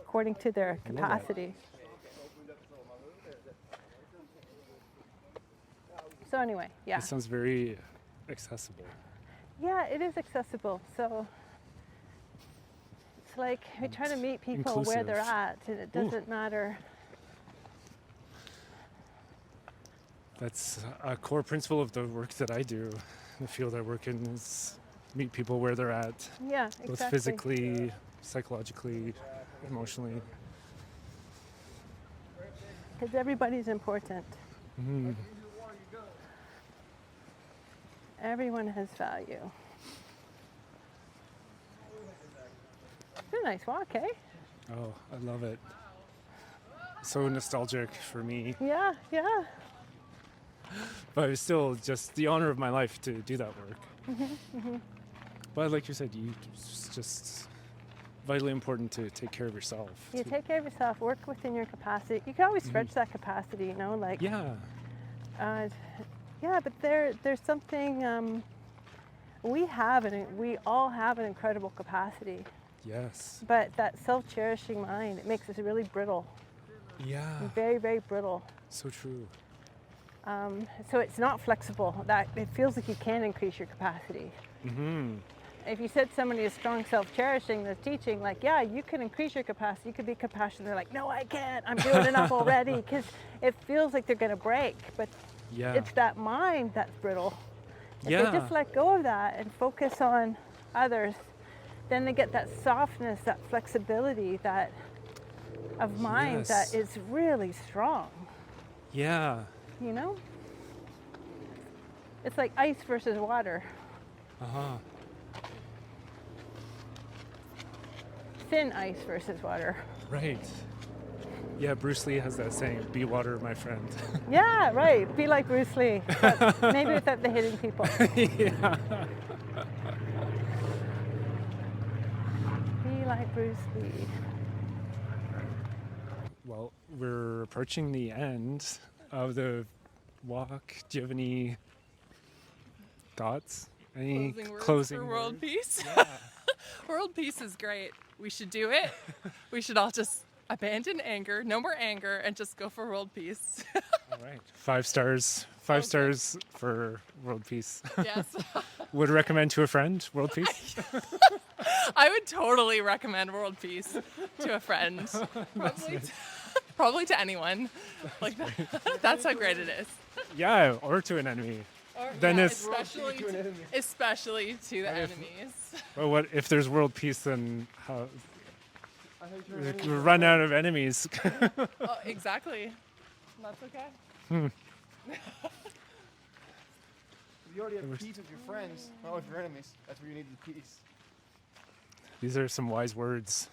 according to their capacity. So anyway, yeah. It sounds very accessible. Yeah, it is accessible. So it's like we try to meet people inclusive. where they're at, and it doesn't matter. That's a core principle of the work that I do. The field I work in is meet people where they're at. Yeah, exactly. Both physically, psychologically, emotionally. Because everybody's important. Everyone has value. It's a nice walk, eh? Oh, I love it. So nostalgic for me. Yeah. But it's still just the honor of my life to do that work. But like you said, it's just vitally important to take care of yourself. You take care of yourself, work within your capacity. You can always stretch that capacity, you know, like... Yeah. Yeah, but there's something, we all have an incredible capacity. Yes. But that self-cherishing mind, it makes us really brittle. Yeah. Very, very brittle. So true. So it's not flexible. That it feels like you can increase your capacity. If you said somebody is strong self-cherishing, that's teaching, like, yeah, you can increase your capacity, you could be compassionate. They're like, no, I can't. I'm doing enough already, because it feels like they're going to break. But it's that mind that's brittle. If they just let go of that and focus on others, then they get that softness, that flexibility, that of mind that is really strong. Yeah. You know? It's like ice versus water. Thin ice versus water. Right. Yeah, Bruce Lee has that saying, be water, my friend. Yeah, right. Be like Bruce Lee. But maybe without the hitting people. Yeah. Be like Bruce Lee. Well, we're approaching the end of the walk. Do you have any thoughts? Any closing words for world words? peace? Yeah. World peace is great. We should do it. We should all just abandon anger, no more anger, and just go for world peace. All right. 5 stars. 5 stars for world peace. Yes. Would recommend to a friend, world peace? I would totally recommend world peace to a friend. Probably to anyone. Like that's how great it is. Yeah, or to an enemy. Then Yeah, it's especially to the enemies. well, what if there's world peace? Then how? We run out of enemies. Oh, exactly. That's okay. You already have peace with your friends, not with your enemies. That's where you need the peace. These are some wise words.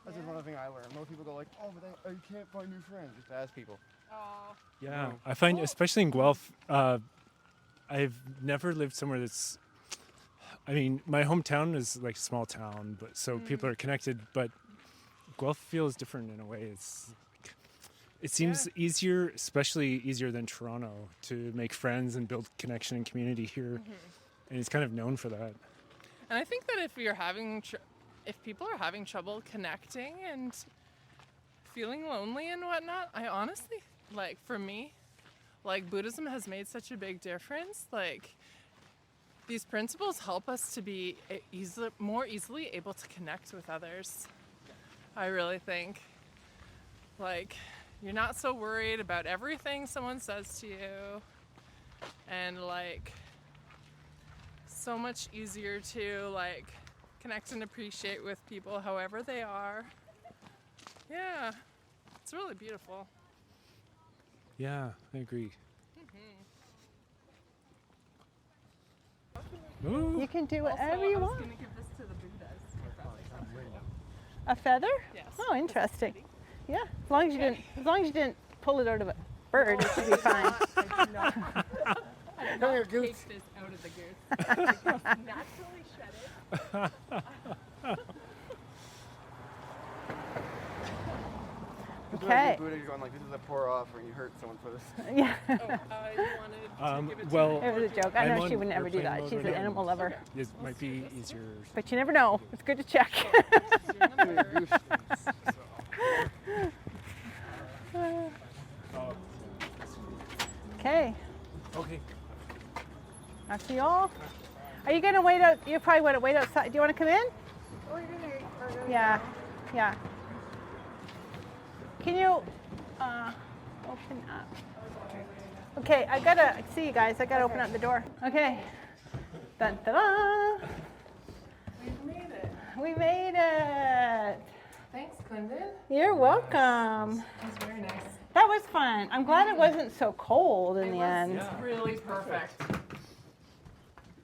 That's just one thing I learned. Most people go like, oh, but then you can't find new friends. Just ask people. Yeah, I find, especially in Guelph, I've never lived somewhere that's. I mean, my hometown is like a small town, but so people are connected. But Guelph feels different in a way. It seems easier, especially easier than Toronto, to make friends and build connection and community here, and it's kind of known for that. And I think that if people are having trouble connecting and feeling lonely and whatnot, I honestly, like for me, like Buddhism has made such a big difference. Like these principles help us to be more easily able to connect with others. I really think, like, you're not so worried about everything someone says to you, and like so much easier to like connect and appreciate with people however they are. Yeah, it's really beautiful. Yeah, I agree. Ooh. You can do whatever Also, you I was want. gonna give this to the Buddhas. A feather? Yes. Oh, interesting. Yeah, as long as you didn't pull it out of a bird, it should be fine. Come here, goose. Take this out of the goose. It's naturally shredded. Okay. Buddha, you're going like, this is a poor offer, and you hurt someone for this. Yeah, You wanted to give it to Well, me. it was a joke. I I'm know on she would never do airplane that. mode She's right an now. animal lover. It might be easier. But you never know. It's good to check. Come here, goose. Okay. Okay. After y'all. Are you gonna wait out? You probably want to wait outside. Do you want to come in? Yeah. Yeah. Can you open up? Okay, I gotta see you guys. I gotta open up the door. Okay. Dun, da, da. We've made it. We made it. Thanks, Kunden. You're welcome. It was very nice. That was fun. I'm glad it wasn't so cold in the end. It's really perfect.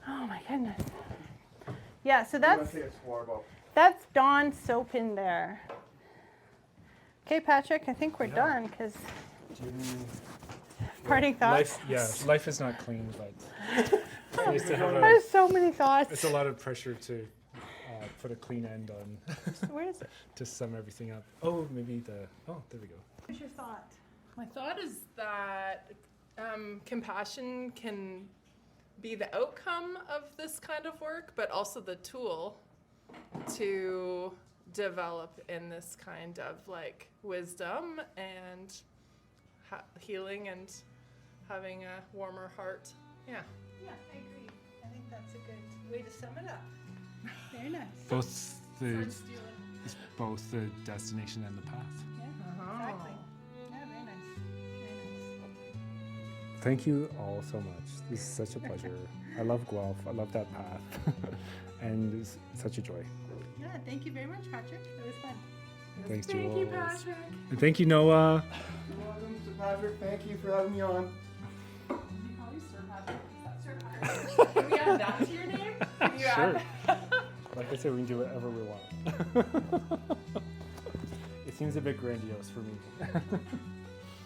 Oh my goodness. Yeah, so that's Take a swab That's Dawn's soap in there. Okay, Patrick, I think we're done because parting thoughts. Life is not clean, but it's nice to have There's so many thoughts. it's a lot of pressure to put a clean end on Where is it? to sum everything up. Oh, maybe there we go. What's your thought? My thought is that compassion can be the outcome of this kind of work, but also the tool to develop in this kind of like wisdom and healing and having a warmer heart. Yeah. Yeah, I agree. I think that's a good way to sum it up. Very nice. It's both the destination and the path. Yeah, exactly. Yeah, very nice. Very nice. Thank you all so much. This is such a pleasure. I love Guelph. I love that path. And it's such a joy. Yeah, thank you very much, Patrick. It was fun. Thanks, Thank Jules. you, Patrick. And thank you, Noah. You're welcome, Mr. Patrick. Thank you for having me on. Call you Sir Patrick. Is that Sir Patrick? Can we add that to your name? Can you Sure. add Like I said, we can do whatever we want. It seems a bit grandiose for me.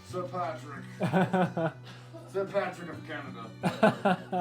Sir Patrick. Sir Patrick of Canada.